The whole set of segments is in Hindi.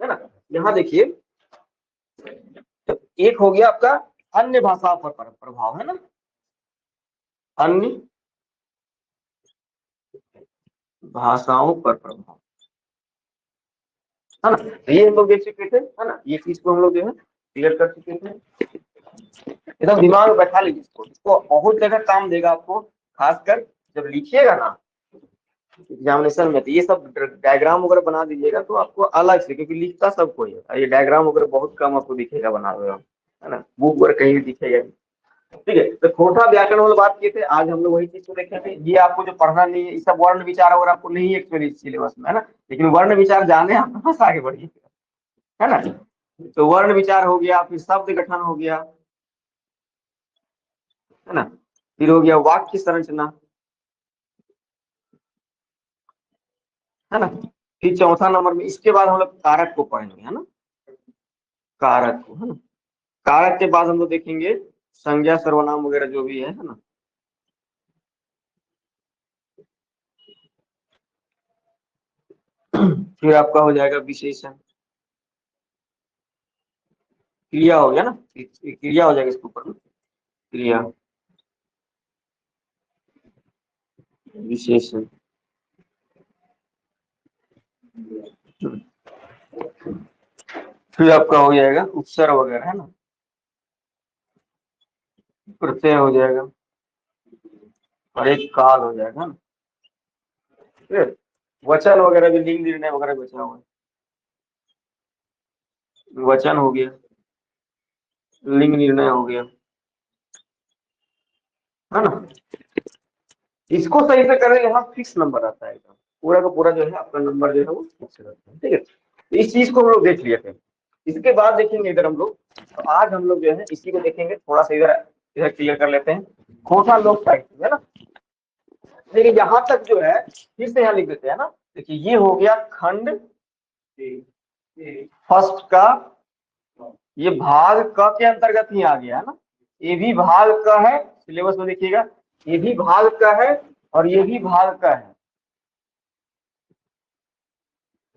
है ना। यहाँ देखिए, तो एक हो गया आपका अन्य भाषाओं पर प्रभाव, है ना, अन्य भाषाओं पर प्रभाव, है ना। तो ये हम लोग देख चुके थे, है ना, ये चीज को हम लोग जो है क्लियर कर चुके थे। एकदम दिमाग में बैठा लीजिए इसको, इसको बहुत जगह काम देगा आपको, खासकर जब लिखिएगा ना एग्जामिनेशन में। तो ये सब डायग्राम वगैरह बना दीजिएगा तो आपको अलग से, क्योंकि लिखता सब कोई है, ये डायग्राम वगैरह बहुत कम आपको दिखेगा बना हुआ, है ना, बुक वगैरह कहीं भी दिखेगा। ठीक है, तो खोटा व्याकरण वाला बात किए थे, आज हम लोग वही चीज को देखेंगे। ये आपको जो पढ़ना नहीं है, ये सब वर्ण विचार वगैरह आपको नहीं है एक्चुअली सिलेबस में, है ना, लेकिन वर्ण विचार जाने आप बस आगे बढ़िए, है ना। तो वर्ण विचार हो गया, फिर शब्द गठन हो गया, है ना, फिर हो गया वाक्य संरचना, है ना। फिर चौथा नंबर में इसके बाद हम लोग कारक को पढ़ेंगे, है ना, कारक को, है ना। कारक के बाद हम लोग देखेंगे संज्ञा सर्वनाम वगैरह जो भी है ना। फिर आपका हो जाएगा विशेषण, क्रिया हो गया ना, क्रिया हो जाएगा इसके ऊपर में, क्रिया, विशेषण, फिर आपका हो जाएगा उपसर्ग वगैरह, है ना, प्रत्यय हो जाएगा, और एक काल हो जाएगा ना। फिर वचन वगैरह भी, लिंग निर्णय वगैरह बचा हुआ है, वचन हो गया, लिंग निर्णय हो गया, है ना। इसको सही से करें, यहाँ फिक्स नंबर आता है एकदम, पूरा का पूरा जो है आपका नंबर जो है वो फिक्स रहता है। ठीक है, तो इस चीज को हम लोग देख लिए थे। इसके बाद देखेंगे इधर हम लोग, तो आज हम लोग जो है इसी को देखेंगे, थोड़ा सा इधर इधर क्लियर कर लेते हैं। खोटा लोक साहित्य, है ना। देखिए यहाँ तक जो है, फिर से यहाँ लिख देते हैं ना। देखिए ये हो गया खंड फर्स्ट का, ये भाग क के अंतर्गत ही आ गया, है ना। ये भी भाग का है, सिलेबस में देखिएगा, ये भी भाग का है और ये भी भाग का है,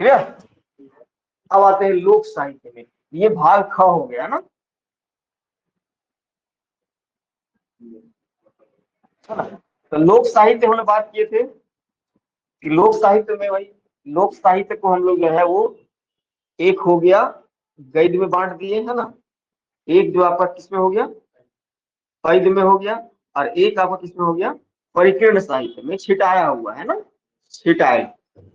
क्लियर। अब आते हैं लोक साहित्य में, ये भाग ख हो गया ना, है ना। तो लोक साहित्य हमने बात किए थे कि लोक साहित्य में भाई, लोक साहित्य को हम लोग जो है वो एक हो गया गद्य में बांट दिए, है ना। एक जो आपका किसमें हो गया, पद्य में हो गया, और एक आपका किसमें हो गया, परिकीर्ण साहित्य में छिटाया हुआ, है ना, छिटाए।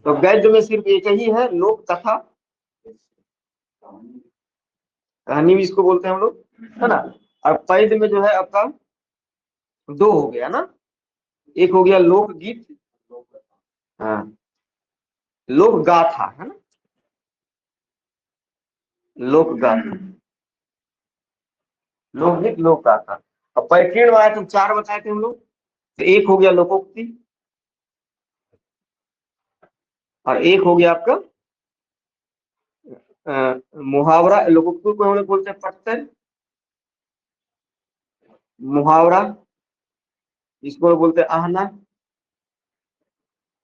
तो गद्य में सिर्फ एक ही है, लोक कथा, कहानी भी इसको बोलते हैं हम लोग, है ना। और पद्य में जो है आपका दो हो गया ना, एक हो गया लोकगीत, हाँ, लोक गाथा, है ना, लोक गाथा, लोकगीत लोक गाथा। अब परिकीर्ण आया तो चार बताए थे हम लोग, तो एक हो गया लोकोक्ति, और एक हो गया आपका मुहावरा। लोकोक्ति को हम लोग बोलते हैं प्रत्यय, मुहावरा इसको बोलते हैं आहना।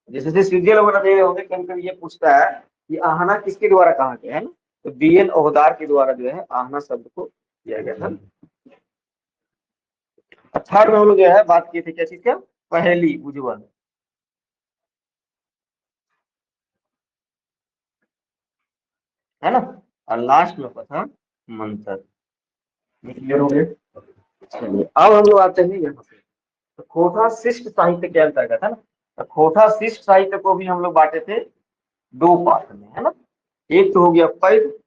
जैसे जैसे सीरियल वगैरह दे रहे होंगे, कभी कभी ये पूछता है कि आहना किसके द्वारा कहा गया, है ना। तो बीएन ओहदार के द्वारा जो है आहना शब्द को किया गया था। थर्ड में हम लोग जो है बात किए थे क्या चीज का, पहेली उज्ज्वल, है ना। और लास्ट में पता मंत्र, क्लियर हो गया। चलिए अब हम लोग आते हैं यहाँ पे, तो खोटा शिष्ट साहित्य के अंतर्गत, है ना। तो खोटा शिष्ट साहित्य को भी हम लोग बांटे थे दो पार्ट में, है ना। एक तो हो गया पद्य,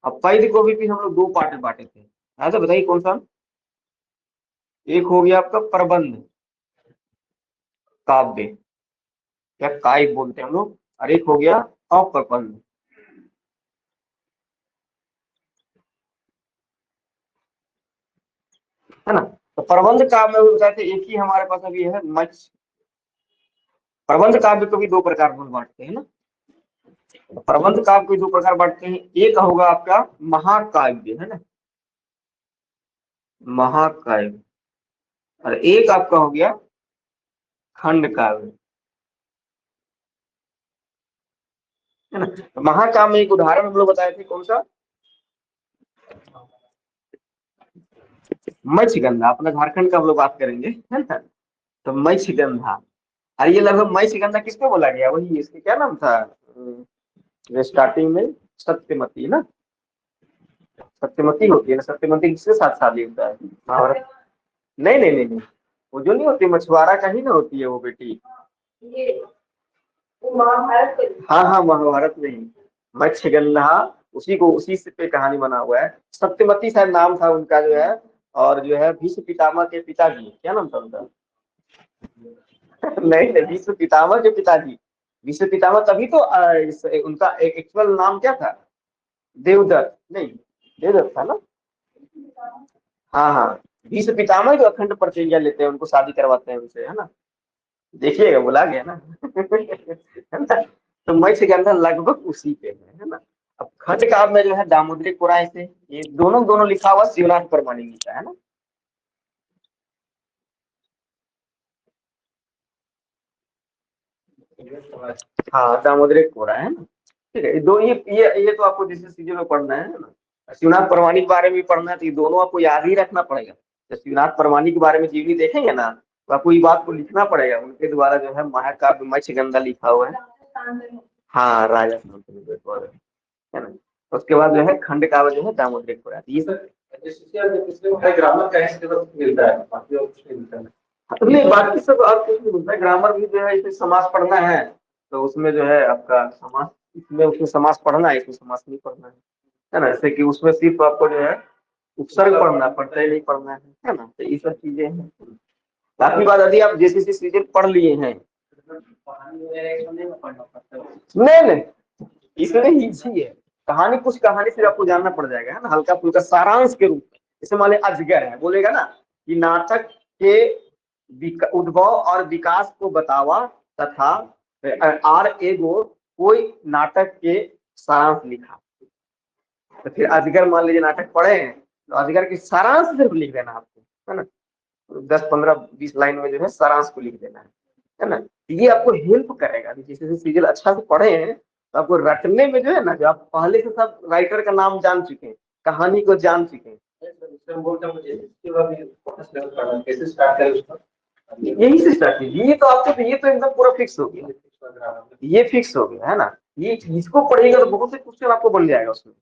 अब पद्य को भी फिर हम लोग दो पार्ट में बांटे थे, ऐसा बताइए कौन सा। एक हो गया आपका प्रबंध काव्य, या कायिक बोलते हैं हम लोग, और एक हो गया अप्रबंध, है ना। तो प्रबंध काव्य में बताते एक ही हमारे पास अभी है मच, प्रबंध काव्य को भी दो प्रकार में बांटते हैं ना। तो प्रबंध काव्य को दो प्रकार बांटते हैं, एक होगा आपका महाकाव्य, है ना, महाकाव्य, और एक आपका हो गया खंड काव्य, है ना। तो महाकाव्य में एक उदाहरण हम लोग बताए थे, कौन सा? मत्स्यगंधा। अपना झारखंड का हम लोग बात करेंगे, है ना। तो मत्स्यगंधा, अरे ये लगभग मत्स्यगंधा किसको बोला गया, वही इसके क्या नाम था जो स्टार्टिंग में सत्यमती ना, सत्यमती होती है ना, सत्यमती किसके साथ शादी होता है महाभारत? नहीं नहीं नहीं नहीं, वो जो नहीं होती मछुआरा का ही ना होती है वो बेटी। हाँ हाँ, महाभारत में ही मत्स्यगंधा, उसी को उसी से पे कहानी बना हुआ है। सत्यवती शायद नाम था उनका जो है। और जो है भीष्म पितामह के पिताजी, क्या नाम था उनका? नहीं नहीं, भीष्म पितामह के पिताजी। भीष्म पितामह, तभी तो उनका एक्चुअल नाम क्या था? देवदत्त नहीं, देवदत्त था ना। हाँ हाँ, भीष्म पितामह जो अखंड परिचर्या लेते हैं, उनको शादी करवाते हैं उनसे, है ना। देखिएगा, बुला गया ना। है ना। तो मत्स्यगंधा लगभग उसी पे है ना। अब खंड काव्य में जो है दामोदरी पुराण से, ये दोनों दोनों लिखा हुआ शिवनाथ परमाणु का है ना। हाँ, दामोदरी पुराण है ना। ठीक है, दो ये तो आपको जैसे सीजन में पढ़ना है ना। शिवनाथ परमाणु के बारे में भी पढ़ना है, तो ये दोनों आपको याद ही रखना पड़ेगा। जब शिवनाथ परमाणु के बारे में जीवनी देखेंगे ना, तो आपको ये बात को लिखना पड़ेगा, उनके द्वारा जो है महाकाव्य मत्स्यगंधा लिखा हुआ है। हाँ, राजा शांतनु के द्वारा, है ना। उसके बाद जो है खंड काव्य जो है दामोदरी पुराण, ये सब ग्रामर का मिलता है, बाकी और कुछ नहीं मिलता है। नहीं, बाकी सब और कुछ नहीं मिलता है। ग्रामर भी जो है, इसे समास पढ़ना है तो उसमें जो है आपका समास, इसमें उसमें समास पढ़ना है, इसमें समास नहीं पढ़ना है ना। जैसे कि उसमें सिर्फ आपको जो है उपसर्ग पढ़ना, प्रत्यय नहीं पढ़ना है ना। तो ये सब चीजें हैं। बाकी बात, यदि आप जैसे जैसे चीजें पढ़ लिए हैं, नहीं नहीं, इसमें इजी है। कहानी, कुछ कहानी फिर आपको जानना पड़ जाएगा, है ना, हल्का फुल्का सारांश के रूप में। जैसे मान लिया अजगर है, बोलेगा ना कि नाटक के उद्भव और विकास को बतावा तथा आर एगो कोई नाटक के सारांश लिखा। तो फिर अजगर, मान लीजिए नाटक पढ़े हैं, तो अजगर के सारांश सिर्फ लिख देना आपको, है ना। 10 15 20 लाइन में जो है सारांश को लिख देना है ना। ये आपको हेल्प करेगा, जैसे जैसे सीरियल अच्छा से पढ़े हैं, तो आपको रटने में जो है ना, जो आप पहले से सब राइटर का नाम जान चुके हैं, कहानी को जान चुके हैं। यही से स्टार्ट कीजिए, ये तो आपको, तो ये तो एकदम पूरा फिक्स हो गया, ये फिक्स हो गया है ना। ये इसको पढ़ेगा तो बहुत से क्वेश्चन आपको बन जाएगा उसमें,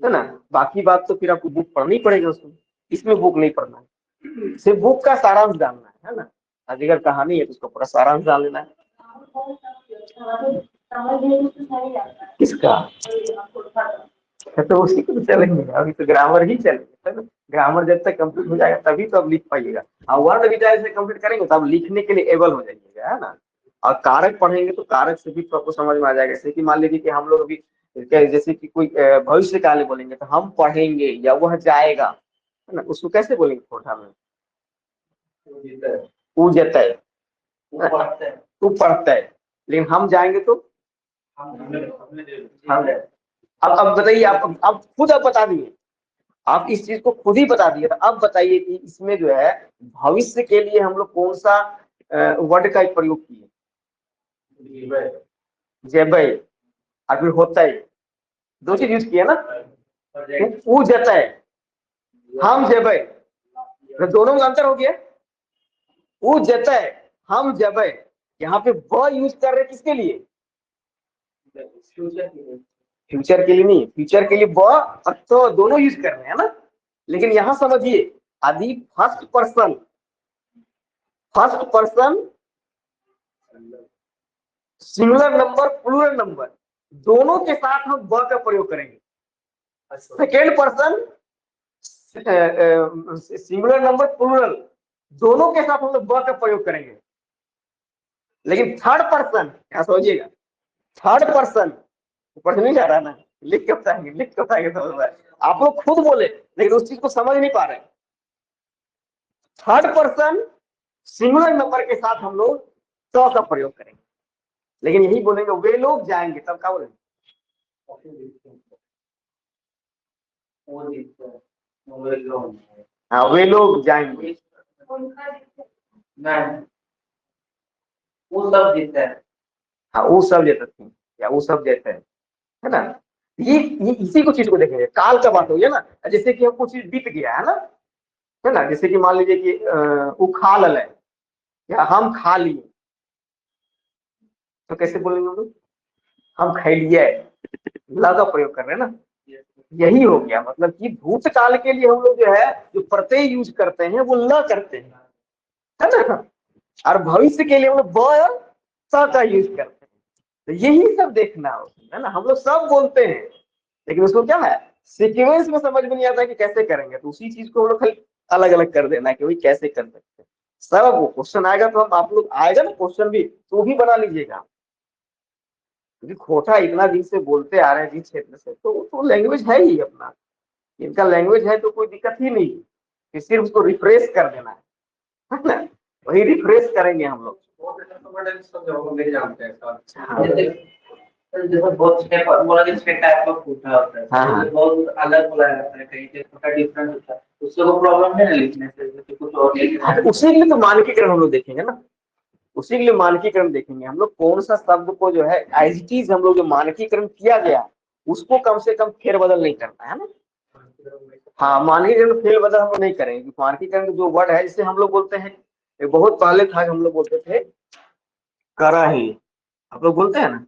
है ना। बाकी बात तो फिर आपको बुक पढ़नी पड़ेगी उसमें, इसमें बुक नहीं पढ़ना है, सिर्फ बुक का सारांश डालना है ना। अगर कहानी है तो उसका पूरा सारांश डाल लेना है। किसका? तो उसी को तो चलेंगे, अभी तो ग्रामर ही चलेंगे, है ना। ग्रामर जब तक कंप्लीट हो जाएगा तभी तो अब लिख पाइएगा। और वर्ड विचार से कंप्लीट करेंगे तो अब लिखने के लिए एबल हो जाइएगा, है ना। और कारक पढ़ेंगे तो कारक से भी तो आपको समझ में आ जाएगा। जैसे कि मान लीजिए कि हम लोग अभी जैसे कि कोई भविष्य काल बोलेंगे, तो हम पढ़ेंगे या वह जाएगा, है ना, उसको कैसे बोलेंगे कोठा में? ऊ जतय, तू पढ़ता है। लेकिन हम जाएंगे तो हम, अब बताइए, आप खुद आप बता दिए, आप इस चीज को खुद ही बता दिए, तो अब बताइए कि इसमें जो है भविष्य के लिए हम लोग कौन सा वर्ड का प्रयोग किए? जेबै और फिर होता है, दो चीज यूज किए ना। ऊ जतय, हम जेबै, तो दोनों में अंतर हो गया। ऊ जतय, हम जेबै, यहाँ पे व यूज कर रहे किसके लिए? फ्यूचर के लिए नहीं, फ्यूचर के लिए व तो दोनों यूज कर रहे हैं ना। लेकिन यहां समझिए, यदि first person singular number plural number दोनों के साथ हम व का प्रयोग करेंगे। Second person singular number plural दोनों के साथ हम लोग व का प्रयोग करेंगे। लेकिन थर्ड पर्सन, क्या समझिएगा, थर्ड पर्सन ऊपर से नहीं जा रहा ना, लिख के बताएंगे, लिख के बताएंगे समझ में। आप लोग खुद बोले लेकिन उस चीज को समझ नहीं पा रहे। थर्ड पर्सन सिंगुलर नंबर के साथ हम लोग स का प्रयोग करेंगे। लेकिन यही बोलेंगे वे लोग जाएंगे, तब क्या बोलेंगे? हाँ, वे लोग जाएंगे। नहीं, वो सब जीतते हैं। हाँ, वो सब जीतते हैं। या वो सब जैसे है ना। ये इसी को चीज को देखेंगे, काल का बात हो गया ना, जैसे कि हम कुछ चीज बीत गया है ना, जैसे कि मान लीजिए कि वो खा लल है या हम खा लिए, तो कैसे बोलेंगे हम लोग? हम खैलिए, ल का प्रयोग कर रहे हैं ना। यही हो गया, मतलब कि भूतकाल के लिए हम लोग जो है जो प्रत्यय यूज करते हैं वो ल करते हैं, है ना। और भविष्य के लिए हम लोग ब और स का यूज करते हैं। तो यही सब देखना है ना। हम लोग सब बोलते हैं लेकिन उसको क्या है, सीक्वेंस में समझ में नहीं आता कि कैसे करेंगे, तो उसी चीज को हम लोग खाली अलग अलग कर देना है कि भाई कैसे कर सकते हैं। सब वो क्वेश्चन आएगा तो हम, आप लोग आएगा ना क्वेश्चन भी तो भी बना लीजिएगा, क्योंकि खोटा इतना दिन से बोलते आ रहे हैं जिस क्षेत्र से, तो लैंग्वेज है ही अपना, इनका लैंग्वेज है तो कोई दिक्कत ही नहीं, कि सिर्फ उसको रिफ्रेश कर देना है ना। वही रिफ्रेश करेंगे हम लोग। हाँ जैसे बहुत स्टेप बोला कि स्टेप टाइप का पूछा होता है, हाँ तो बहुत अलग बोला जाता है, कहीं से थोड़ा डिफरेंट होता है, उससे वो प्रॉब्लम है ना लिखने से, जैसे कुछ और हाँ, लिखना तो उसी के लिए तो मानकीकरण हम लोग देखेंगे ना, उसी के लिए मानकीकरण देखेंगे हम लोग, कौन सा शब्द को जो है एज इट इज हम लोग जो मानकीकरण किया गया उसको कम से कम फेरबदल नहीं करना है ना। हाँ, मानकीकरण फेरबदल हम लोग नहीं करेंगे। मानकीकरण जो वर्ड है, जैसे हम लोग बोलते हैं, ये बहुत पहले था हम लोग बोलते थे करा ही, आप लोग बोलते हैं ना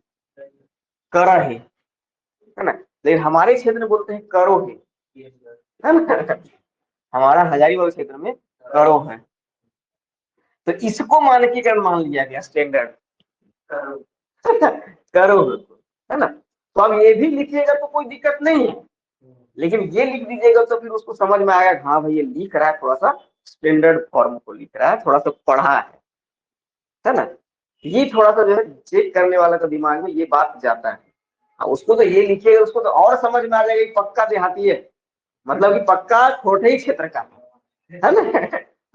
करा ही, है ना, लेकिन हमारे क्षेत्र में बोलते हैं करो ही, है ना। हमारा हजारीबाग क्षेत्र में करो है, तो इसको मानकीकरण मान लिया गया, स्टैंडर्ड करो, है ना। तो अब ये भी लिखिएगा तो कोई दिक्कत नहीं है, लेकिन ये लिख दीजिएगा तो फिर उसको समझ में आएगा, हाँ भाई ये लिख रहा है थोड़ा सा स्टैंडर्ड फॉर्म को लिख रहा है, थोड़ा सा पढ़ा है ना। ये थोड़ा सा जो है चेक करने वाला का दिमाग में ये बात जाता है। उसको तो ये लिखिएगा, उसको तो और समझ में आ जाएगा कि पक्का देहाती है, मतलब कि पक्का खोटे ही क्षेत्र का है ना,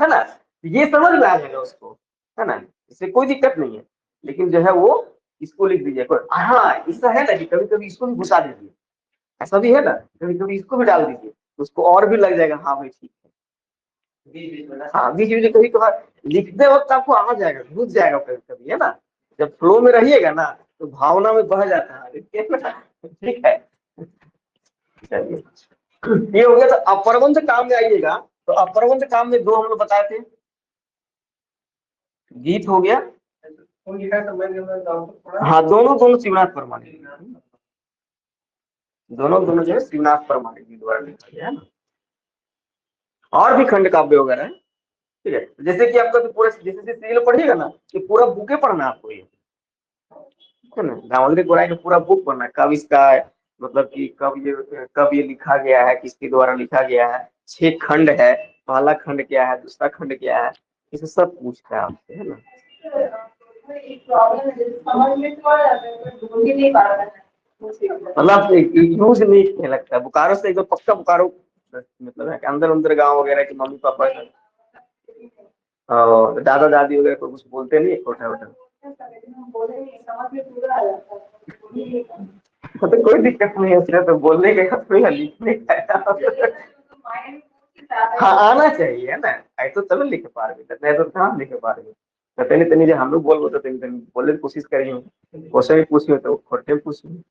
है ना। ये समझ में आ जाएगा उसको, है ना, इससे कोई दिक्कत नहीं है। लेकिन जो है वो इसको लिख दीजिए, हाँ ऐसा है ना कि कभी कभी इसको भी घुसा दीजिए, ऐसा भी है ना, कभी कभी इसको भी डाल दीजिए, तो उसको और भी लग जाएगा, हाँ भाई ठीक है। हाँ, बीच बीच में कभी कभार लिखते वक्त आपको आ जाएगा, घुस जाएगा कभी कभी, है ना। जब फ्लो में रहिएगा ना तो भावना में बह जाता है, ठीक है। चलिए, ये हो गया। तो अप्रबंध काम में आइएगा, तो अप्रबंध काम में दो हम लोग बताए थे, गीत हो गया, हाँ दोनों दोनों शिवनाथ परमाणु, दोनों दोनों जो है शिवनाथ परमाणु जी द्वारा लिखा गया है ना। और भी खंड काव्य वगैरह है, ठीक है। जैसे कि आपका तो पूरा जैसे सीरियल पढ़िएगा ना, ये पूरा बुके पढ़ना है आपको, ये है ना, दामोदरी गोराई का पूरा बुक पढ़ना है, कब इसका मतलब कि कब ये लिखा गया है, किसके द्वारा लिखा गया है, 6 खंड है, पहला खंड क्या है, दूसरा खंड क्या है, इसे सब पूछता है आपसे, है ना। मतलब यूज नहीं लगता है, बोकारो से एकदम पक्का बोकारो, मतलब है कि अंदर अंदर गांव वगैरह के मम्मी पापा और दादा दादी वगैरह को कुछ बोलते नहीं छोटा छोटा, तो कोई दिक्कत नहीं है उसमें, तो बोलने के कोई लिखने का हाँ आना चाहिए, है ना, ऐसे तब लिख पा रहे, नहीं तो कहाँ लिख पा रहे। तो तनी तनी जो हम लोग बोल तो तनी तनी बोलने की कोशिश करिए, क्वेश्चन भी पूछिए तो खोटे पूछिए,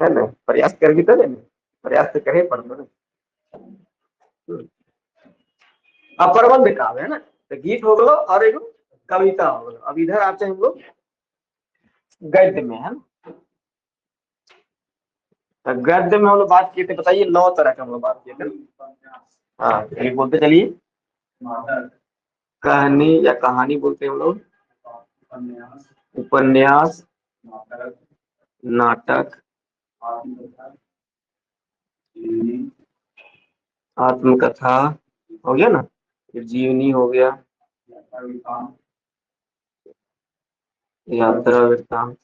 है ना, प्रयास कर भी तब है ना, प्रयास तो करे पड़ ना। अब प्रबंध काव्य है ना, तो गीत हो गलो और एक कविता हो गलो। अब इधर आते हैं हम लोग गद्य में, है ना। तो गद्य में हम लोग बात किए थे, बताइए 9 तरह का हम लोग बात किए थे। हाँ ये बोलते चलिए, कहानी या कहानी बोलते हैं हम लोग, उपन्यास, नाटक, आत्मकथा हो गया ना, फिर जीवनी हो गया, यात्रा वृत्तांत,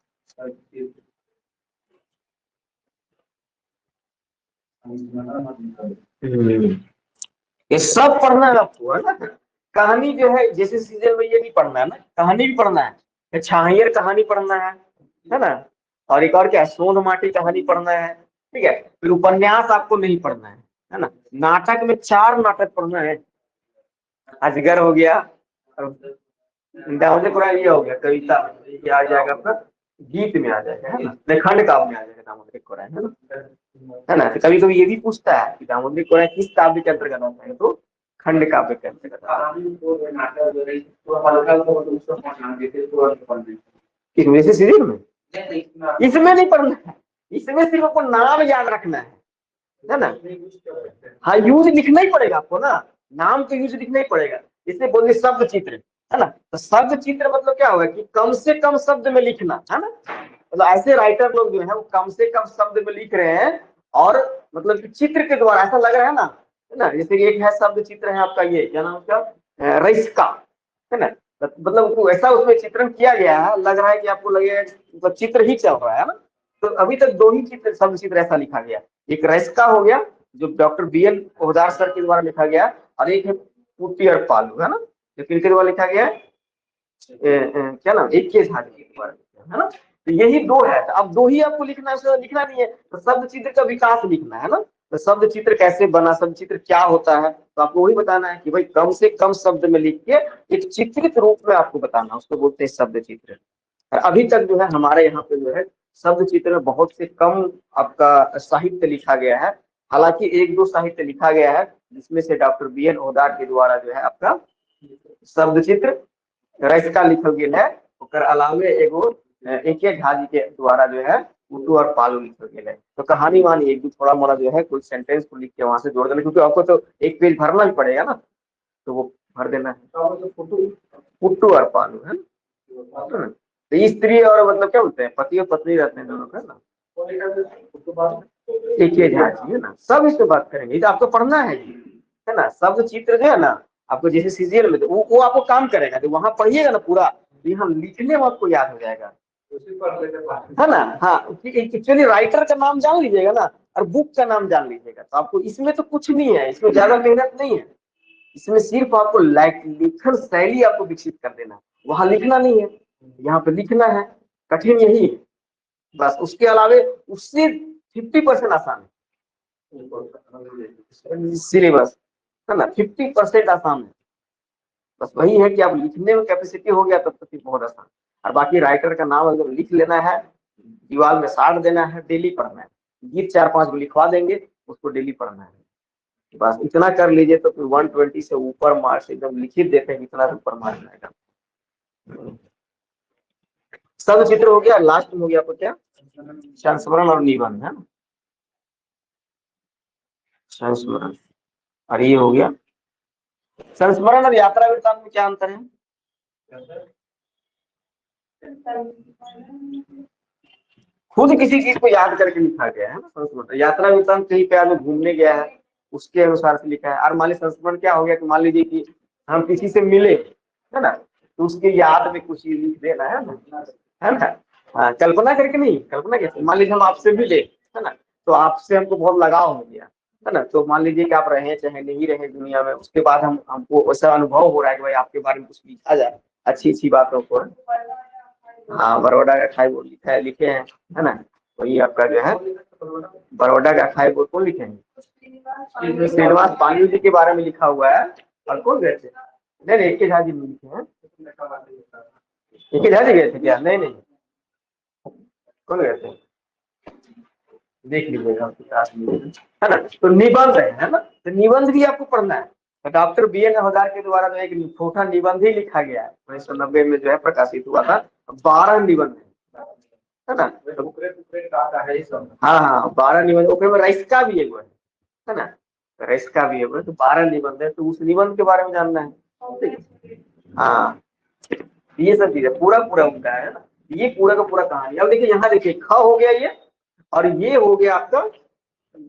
ये सब पढ़ना है आपको, है ना। कहानी जो है जैसे सीजन में ये भी पढ़ना है ना, कहानी भी पढ़ना है, छाहियर कहानी पढ़ना है ना। और एक और क्या, सोन माटी कहानी पढ़ना है, ठीक है। फिर उपन्यास आपको नहीं पढ़ना है ना। नाटक में 4 नाटक पढ़ना है, अजगर हो गया, दाऊदे कुरान ये हो गया, कविता ये आ जाएगा आपका, गीत में आ जाएगा, है ना, नहीं खंड काव्य में आ जाएगा दामोदरी कोराय, है ना। तो कभी कभी ये भी पूछता है कि दामोदरी कोराय किस काव्य के अंतर्गत आता है, तो खंड काव्य के अंतर्गत आता है। किस वैसे सीरियल में इसमें नहीं पढ़ना है, इसमें सिर्फ आपको नाम याद रखना है ना। हाँ यूज लिखना ही पड़ेगा आपको ना, नाम तो यूज लिखना ही पड़ेगा। इसलिए बोलते शब्द चित्र, है ना। तो शब्द चित्र मतलब क्या होगा कि कम से कम शब्द में लिखना, है ना। मतलब ऐसे राइटर लोग जो है वो कम से कम शब्द में लिख रहे हैं, और मतलब कि चित्र के द्वारा ऐसा लग रहा है ना, जैसे एक है शब्द चित्र है आपका, ये क्या नाम उसका, रईस्का, है ना। मतलब ऐसा उसमें चित्रण किया गया है, लग रहा है कि आपको लगेगा मतलब चित्र ही चल रहा है ना। तो अभी तक दो ही चित्र, शब्द चित्र ऐसा लिखा गया, एक रईस्का हो गया जो डॉक्टर BN पोद्दार सर के द्वारा लिखा गया, और एक है पुट्टी और पालू, है ना, जो किनके द्वारा लिखा गया है, क्या नाम, AK झा के द्वारा, है ना। तो यही दो है, तो अब दो ही आपको लिखना है, उसका लिखना नहीं है। तो शब्द चित्र का विकास लिखना है ना, तो शब्द चित्र कैसे बना, शब्द चित्र क्या होता है, तो आपको वही बताना है कि भाई कम से कम शब्द में लिख के एक चित्रित रूप में आपको बताना, उसको बोलते हैं शब्द चित्र। अभी तक जो है हमारे यहाँ पे जो है शब्द चित्र में बहुत से कम आपका साहित्य लिखा गया है। हालांकि एक दो साहित्य लिखा गया है, जिसमें से डॉक्टर BN पोद्दार के द्वारा जो है आपका शब्द चित्र रईस्का लिखल गेल है, ओकर अलावे एगो AK झा जी के द्वारा जो है उटू और पालू लिखल गेल है। तो कहानी वानी एक दो थोड़ा मोड़ा जो है कोई सेंटेंस को लिख के वहां से जोड़ देना, क्योंकि आपको तो एक पेज भरना भी पड़ेगा ना, तो वो भर देना है। पुट्टू और पालू, है ना। तो स्त्री और मतलब क्या बोलते हैं, पति और पत्नी रहते हैं दोनों का ना, AK झा जी, है ना। सब इस पे बात करेंगे, तो आपको पढ़ना है ना। शब्द चित्र जो है ना, आपको जैसे सीरियल में वो आपको काम करेगा, तो वहां पढ़िएगा ना पूरा, तो यहाँ लिखने में आपको याद हो जाएगा, है ना। हाँ एक्चुअली राइटर का नाम जान लीजिएगा ना, और बुक का नाम जान लीजिएगा, तो आपको इसमें तो कुछ नहीं है, इसमें ज्यादा मेहनत नहीं है। इसमें सिर्फ आपको लेखन शैली आपको विकसित कर देना है, वहां लिखना नहीं है, यहाँ पे लिखना है। कठिन यही है बस, उसके अलावे उससे 50% आसान है सिलेबस, है ना। 50% आसान है, बस वही है कि आप लिखने में कैपेसिटी हो गया तब तक बहुत आसान। और बाकी राइटर का नाम अगर लिख लेना है, दीवार में साट देना है, डेली पढ़ना है। गीत 4-5 को लिखवा देंगे, उसको डेली पढ़ना है, बस इतना कर लीजिए तो फिर 120 से ऊपर मार्क्स एकदम लिखित देते हैं, इतना ऊपर मार्क्स आएगा। सब चित्र हो गया, लास्ट में हो गया आपको क्या, संस्मरण और निबंध, है ना। संस्मरण, और ये हो गया संस्मरण और यात्रा वृत्तांत में क्या अंतर है। खुद किसी चीज को याद करके लिखा गया है ना संस्मरण। यात्रा वृत्तांत कहीं पे आदमी घूमने गया है, उसके अनुसार से लिखा है। और मान लीजिए संस्मरण क्या हो गया कि मान लीजिए कि हम किसी से मिले, है ना, तो उसके याद में कुछ लिख देना है ना। हाँ, कल्पना करके नहीं, कल्पना कैसे, मान लीजिए हम आपसे मिले, है ना, तो आपसे हमको बहुत लगाव हो गया, है ना। तो मान लीजिए कि आप रहे चाहे नहीं रहे दुनिया में, उसके बाद हमको ऐसा अनुभव हो रहा है कि भाई आपके बारे में कुछ लिखा जाए, अच्छी अच्छी बातों को। हाँ, बड़ौदा का खाई बोर्ड लिखा है, लिखे हैं, है ना। वही आपका जो है बड़ौदा का खाई बोर्ड कौन लिखे हैं, श्रीनिवास पांडे जी के बारे में लिखा हुआ है। और कौन गए थे, नहीं AK झा जी लिखे हैं, AK झा जी गए थे क्या, नहीं नहीं, कौन गए थे, देख लीजिएगा, है ना। तो निबंध है ना, तो निबंध भी आपको पढ़ना है। तो डॉक्टर BN पोद्दार के द्वारा जो एक छोटा निबंध ही लिखा गया है, 1990 में जो है प्रकाशित हुआ था। 12 निबंध है ना। हाँ हाँ 12 निबंध, ओके में रईस्का भी है ना, रईस्का भी है, तो 12 निबंध है, तो उस निबंध के बारे में जानना है। हाँ ये सब चीजें पूरा पूरा उनका है ना, ये पूरा का पूरा कहानी। अब देखिए यहाँ देखिए ख हो गया ये, और ये हो गया आपका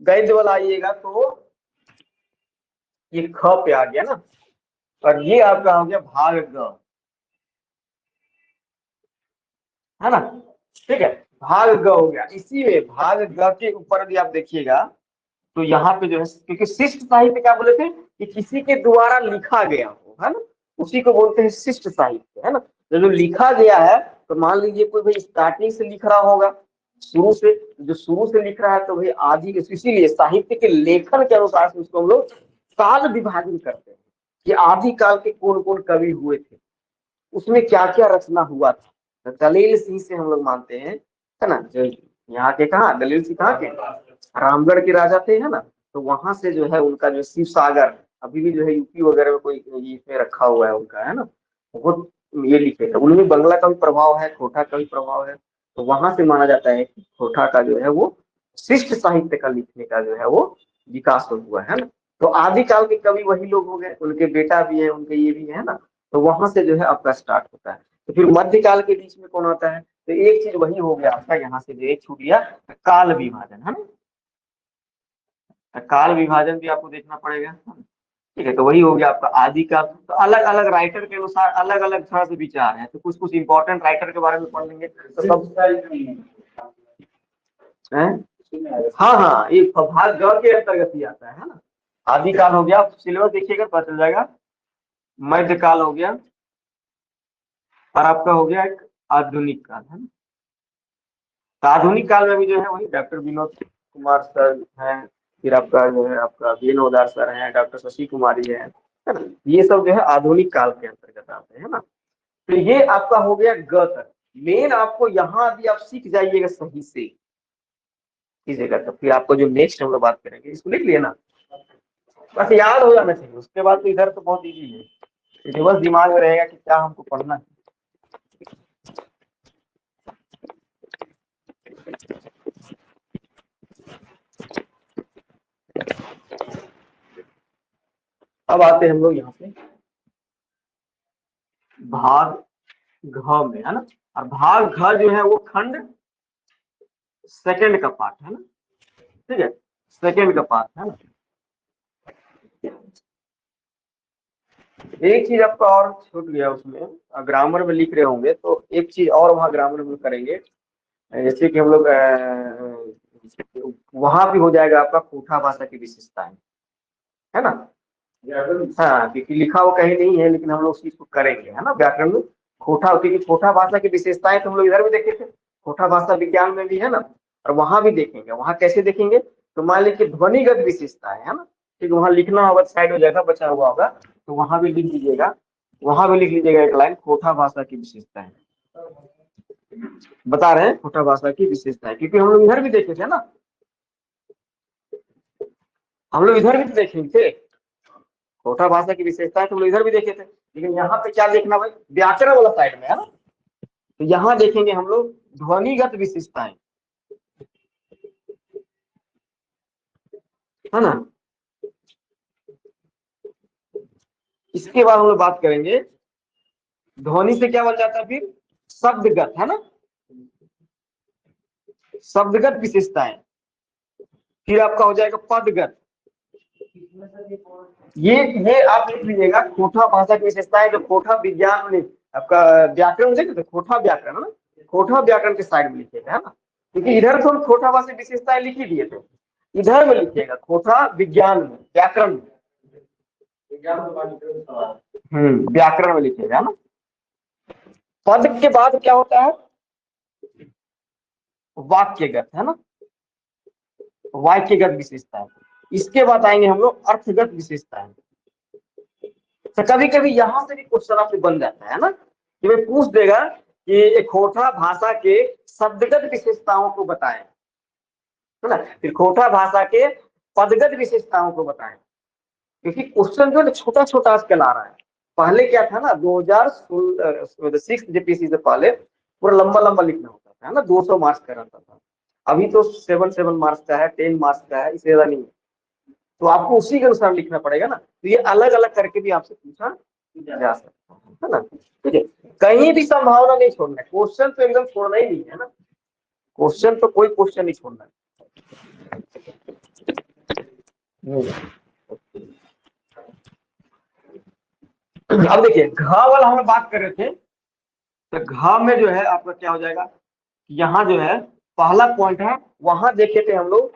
गद्य वाला, आइएगा तो ये ख पे आ गया ना, और ये आपका हो गया भाग ग, है ना। ठीक है, भाग ग हो गया। इसी में भाग ग के ऊपर भी आप देखिएगा, तो यहाँ पे जो है, क्योंकि शिष्ट साहित्य क्या बोले थे कि किसी के द्वारा लिखा गया हो, है ना, उसी को बोलते हैं शिष्ट साहित्य, है ना। जो लिखा गया है, तो मान लीजिए कोई भाई स्टार्टिंग से लिख रहा होगा, शुरू से, जो शुरू से लिख रहा है, तो भाई आदि, इसीलिए साहित्य के लेखन के अनुसार से उसको हम लोग काल विभाजन करते हैं कि आदि काल के कौन कौन कवि हुए थे, उसमें क्या क्या रचना हुआ था, तो दलील सिंह से हम लोग मानते हैं, है ना, जो यहाँ के कहाँ दलील सिंह कहाँ के रामगढ़ के राजा थे, है ना। तो वहां से जो है उनका जो शिव सागर अभी भी जो है यूपी वगैरह में कोई इसमें रखा हुआ है उनका, है ना, वो ये लिखे थे। उनमें बंगला का भी प्रभाव है, खोटा का भी प्रभाव है। तो वहां से माना जाता है कि खोटा का जो है वो शिष्ट साहित्य का लिखने का जो है वो विकास हुआ है ना। तो आदिकाल के कवि वही लोग हो गए, उनके बेटा भी है, उनके ये भी है ना। तो वहां से जो है आपका स्टार्ट होता है। तो फिर मध्यकाल के बीच में कौन आता है, तो एक चीज वही हो गया आपका, यहाँ से जो एक छूट गया काल विभाजन, है ना। काल विभाजन भी आपको देखना पड़ेगा, ठीक है। तो वही हो गया आपका आदि का। तो अलग अलग राइटर के अनुसार अलग अलग तरह से विचार है। तो कुछ कुछ इंपॉर्टेंट राइटर के बारे में पढ़ लेंगे तो सब है। हाँ हाँ, ये भाग ग के अंतर्गत ही आता है ना। आदि काल हो गया, सिलेबस देखिएगा पता चल जाएगा। मध्य काल हो गया, और आपका हो गया एक आधुनिक काल, है ना। तो आधुनिक काल में भी जो है वही डॉक्टर विनोद कुमार सर हैं, फिर आपका जो है आपका विनोदार सर हैं, डॉक्टर शशि कुमारी है ना। ये सब जो है आधुनिक काल के अंतर्गत आते हैं ना। तो ये आपका हो गया ग तक। मेन आपको यहाँ भी आप सीख जाइएगा सही से इस जगह तक, फिर आपको जो नेक्स्ट हम लोग बात करेंगे इसको लिख लिए ना, बस याद हो जाना चाहिए। उसके बाद तो इधर तो बहुत इजी है, तो बस दिमाग में रहेगा कि क्या हमको पढ़ना है। अब आते हैं हम लोग यहाँ पे भाग घ में, है ना। और भाग घ जो है वो खंड सेकंड का पार्ट है ना, ठीक है, सेकंड का पार्ट है ना। एक चीज आपका और छूट गया उसमें, ग्रामर में लिख रहे होंगे तो एक चीज और वहाँ ग्रामर में करेंगे। जैसे कि हम लोग वहां भी हो जाएगा आपका खोटा भाषा की विशेषताएं, है ना। हाँ, क्योंकि लिखा वो कहीं नहीं है, लेकिन हम लोग उस चीज को करेंगे, है ना, व्याकरण में खोटा, क्योंकि खोटा भाषा की विशेषताएं तो हम लोग इधर भी देखे थे, खोटा भाषा विज्ञान में भी है ना। और वहां भी देखेंगे। वहां कैसे देखेंगे, तो मान लीजिए ध्वनिगत विशेषताएं, है ना, ठीक, वहां लिखना होगा, साइड हो जाएगा, बचा हुआ होगा, तो वहां भी लिख दीजिएगा। वहां भी लिख लीजिएगा एक लाइन, खोटा भाषा की विशेषताएं बता रहे हैं, खोटा भाषा की विशेषताएं, क्योंकि हम लोग इधर भी देखे थे ना, हम लोग इधर भी देखेंगे थे खोटा भाषा की विशेषताएं, तो हम लोग इधर भी देखे थे। लेकिन यहाँ पे क्या देखना भाई, व्याकरण वाला साइड में, है ना। तो यहाँ देखेंगे हम लोग ध्वनिगत विशेषताएं, है ना। इसके बाद हम लोग बात करेंगे ध्वनि से क्या बन जाता है फिर, शब्दगत, है ना, शब्दगत विशेषताएं। फिर आपका हो जाएगा पदगत। ये आप लिख लीजिएगा, खोटा भाषा की विशेषताएं जो खोटा विज्ञान में आपका व्याकरण देखे तो खोटा व्याकरण, है ना, खोटा व्याकरण के साइड में लिखिएगा, है ना, क्योंकि इधर तो हम खोटा भाषा की विशेषताएं लिख ही दिए थे। इधर में लिखिएगा खोटा विज्ञान में, व्याकरण में, व्याकरण में लिखिएगा ना। पद के बाद क्या होता है, वाक्यगत, है ना, वाक्यगत विशेषताएं। इसके बाद आएंगे हम लोग अर्थगत विशेषताएं। तो कभी कभी यहाँ से भी क्वेश्चन आपसे बन जाता है ना, कि मैं पूछ देगा कि एक खोटा भाषा के शब्दगत विशेषताओं को बताएं, है ना, फिर खोटा भाषा के पदगत विशेषताओं को बताएं। क्योंकि क्वेश्चन जो है छोटा छोटा आजकल आ रहा है। पहले क्या था ना, 2006 जेपीसी से पहले पूरा लंबा लंबा लिखना होता था, है ना, 200 मार्क्स का रहता था। अभी तो 7 मार्क्स का है, 10 मार्क्स का है, इससे ज्यादा नहीं है। तो आपको उसी के अनुसार लिखना पड़ेगा ना। तो ये अलग अलग करके भी आपसे पूछा जा सकता है ना, ठीक है। कहीं भी संभावना नहीं छोड़ना है, क्वेश्चन तो एकदम छोड़ना ही नहीं है ना, क्वेश्चन तो कोई क्वेश्चन नहीं छोड़ना है। अब देखिए घ वाला हम बात कर रहे थे, तो घ में जो है आपका क्या हो जाएगा, यहाँ जो है पहला पॉइंट है, वहां देखे थे हम लोग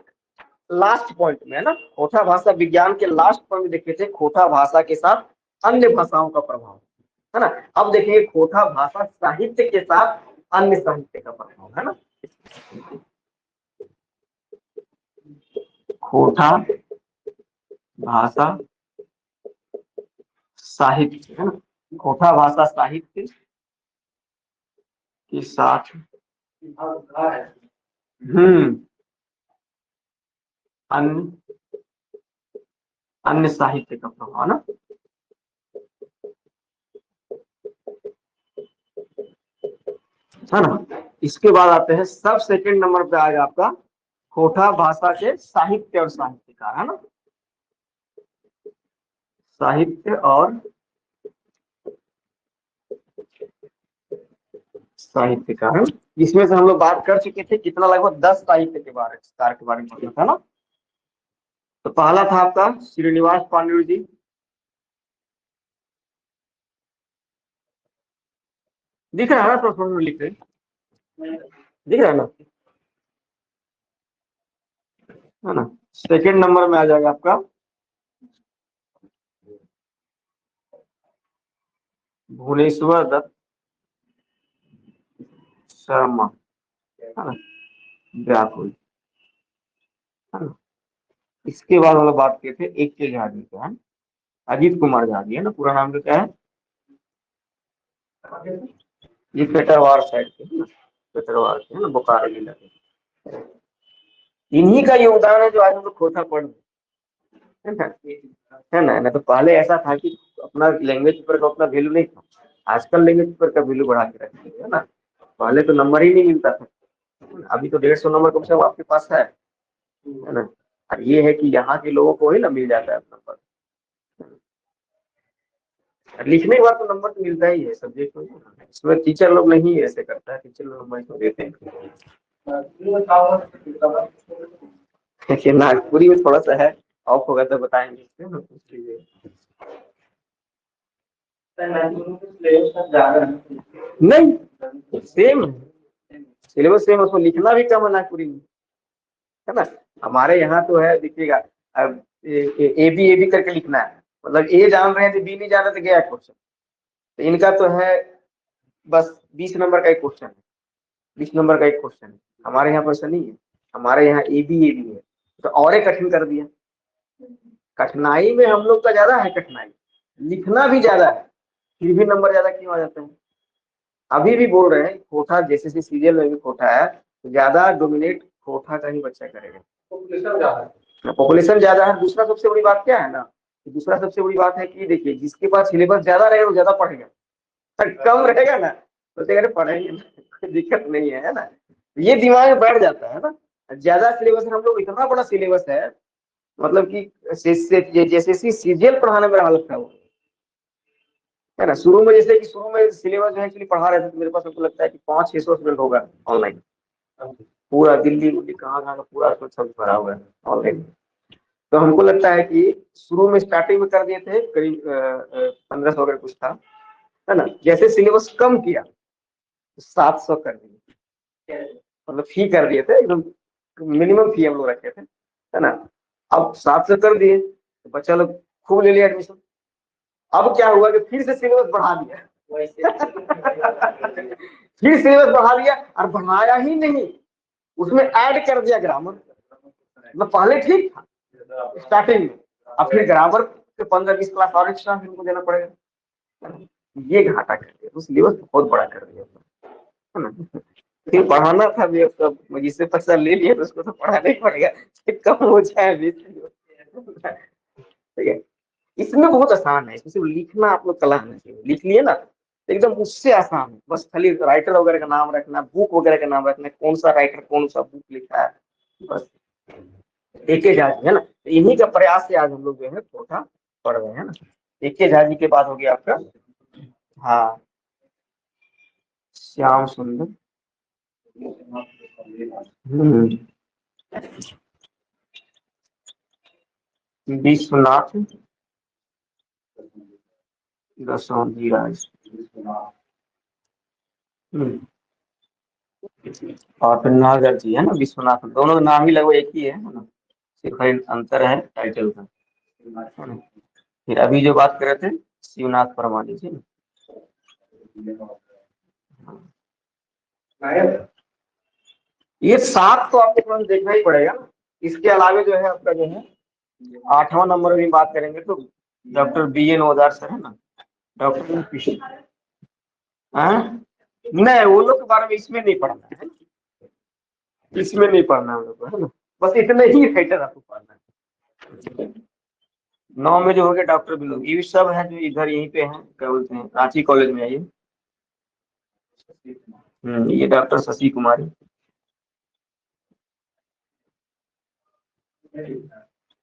लास्ट पॉइंट में, है ना, खोटा भाषा विज्ञान के लास्ट पॉइंट में देखे थे खोटा भाषा के साथ अन्य भाषाओं का प्रभाव, है ना। अब देखिए खोटा भाषा साहित्य के साथ अन्य साहित्य का प्रभाव, है ना। खोटा भाषा साहित्य, है ना, खोटा भाषा साहित्य कि 60 है। अन्य अन्य साहित्य का प्रभाव ना। है ना। इसके बाद आते हैं सब सेकंड नंबर पे आएगा आपका खोटा भाषा के साहित्य और साहित्यकार, है ना। साहित्य और साहित्यकार, इसमें से हम लोग बात कर चुके थे कितना, लगभग 10 साहित्य के बारे में पढ़ना था ना। तो पहला था आपका श्रीनिवास पांडुरंग जी, दिख रहा है ना प्रश्न में लिख रहे, दिख रहा है ना। सेकंड नंबर में आ जाएगा आपका भुवनेश्वर दत्त शर्मा, है ना, व्याकुल, है ना। इसके बाद हम लोग बात किए थे एक के झा जी का, अजीत कुमार झा जी, है ना, पूरा नाम तो क्या है, ये पेटरवार साइड के, है ना, पेटरवार के, है ना, बोकारो जिला के। इन्हीं का योगदान है जो आज हम लोग खोटा पढ़ रहे हैं, है ना। तो पहले ऐसा था कि अपना लैंग्वेज पेपर का उतना वैल्यू नहीं था, आजकल लैंग्वेज पेपर का वैल्यू बढ़ा के रखी है ना। पहले तो नंबर ही नहीं मिलता था, अभी तो 150 नंबर कम से कम आपके पास है ना। और ये है कि यहाँ के लोगों को ही ना मिल जाता है नंबर, लिखने के बाद तो नंबर तो मिलता ही है सब्जेक्ट में। इसमें टीचर लोग नहीं ऐसे करता है, टीचर लोग नंबर इसमें देते हैं। देखिए नागपुरी में थोड़ा सा है, ऑफ होगा तो बताएंगे। नहीं, सेम सिलेबस सेम, उसको लिखना भी कम है नागपुरी में, है ना। हमारे यहाँ तो है, देखिएगा अब ए बी करके लिखना है, मतलब ए जान रहे हैं तो बी नहीं जान रहे तो गया क्वेश्चन। तो इनका तो है बस 20 नंबर का एक क्वेश्चन है, 20 नंबर का एक क्वेश्चन है। हमारे यहाँ पर ऐसा नहीं है, हमारे यहाँ ए बी है, तो और एक कठिन कर दिया। कठिनाई में हम लोग का ज्यादा है, कठिनाई लिखना भी ज्यादा है, फिर भी नंबर ज्यादा क्यों आ जाते हैं। अभी भी बोल रहे हैं कोठा जैसे सीरियल में भी कोठा है, तो ज्यादा डोमिनेट कोठा का ही बच्चा करेगा, पॉपुलेशन ज्यादा है। दूसरा सबसे बड़ी बात क्या है ना, दूसरा सबसे बड़ी बात है कि देखिए जिसके पास सिलेबस ज्यादा रहेगा वो ज्यादा पढ़ेगा, कम रहेगा ना तो अरे पढ़ेंगे कोई दिक्कत नहीं है ना। ये दिमाग में बैठ जाता है ना। ज्यादा सिलेबस हम लोग, इतना बड़ा सिलेबस है, मतलब कि जैसे सीजीएल पढ़ाने में हालत खराब है ना। शुरू में जैसे कि शुरू में सिलेबस जो है एक्चुअली पढ़ा रहे थे, तो मेरे पास हमको लगता है कि 500-600 स्टूडेंट होगा ऑनलाइन, पूरा दिल्ली उल्ली कहाँ कहाँ का पूरा सब भरा हुआ है ऑनलाइन। तो हमको लगता है कि शुरू में स्टार्टिंग में कर दिए थे करीब 1500 अगर कुछ था, है ना। जैसे सिलेबस कम किया तो 700 कर दिए, मतलब फी कर दिए थे एकदम, मिनिमम फी हम लोग रखे थे, है ना। अब 700 कर दिए तो बच्चा लोग खूब ले लिया एडमिशन। अब क्या हुआ कि फिर से सिलेबस बढ़ा दिया फिर सिलेबस बढ़ा दिया, और बढ़ाया ही नहीं, उसमें ऐड कर दिया ग्रामर। मतलब पहले ठीक था स्टार्टिंग में, अब फिर ग्रामर के 15-20 क्लास और एक्स्ट्रा हमको देना पड़ेगा, ये घाटा कर दिया, तो सिलेबस बहुत बड़ा कर दिया, है ना। फिर पढ़ाना था भी, अब जिससे पैसा ले लिया तो उसको तो पढ़ाना ही पड़ेगा, कम हो जाए भी, ठीक है। इसमें बहुत आसान है, इसमें सिर्फ लिखना आप लोग कला आना चाहिए, लिख लिए ना तो एकदम उससे आसान है। बस खाली राइटर वगैरह का नाम रखना, बुक वगैरह का नाम रखना, कौन सा राइटर कौन सा बुक लिखा है, बस एक झा जी, है ना। तो इन्हीं का प्रयास से आज हम लोग जो है कोठा पढ़ रहे हैं ना। एक झा जी के बाद हो गया आपका, हाँ, श्याम सुंदर, विश्वनाथ दशरथी राज, और फिर नागर जी, है ना, विश्वनाथ, दोनों नाम ही लगभग एक ही है ना, सिर्फ अंतर है टाइटल का, है ना। फिर अभी जो बात कर रहे थे शिवनाथ परमानी जी, ये 7 तो आपको तुरंत देखना ही पड़ेगा। इसके अलावा जो है आपका जो है 8वां नंबर की बात करेंगे तो डॉक्टर BN ओदार सर, है ना, डॉक्टर नहीं, वो लोग के बारे में इसमें नहीं पढ़ना है, इसमें नहीं पढ़ना है हम लोग को, है ना। बस इतने ही राइटर आपको पढ़ना है। 9 में जो हो गया डॉक्टर बिलोंग, ये सब है जो इधर यहीं पे है, क्या बोलते हैं, रांची कॉलेज में है ये। ये डॉक्टर शशि कुमारी।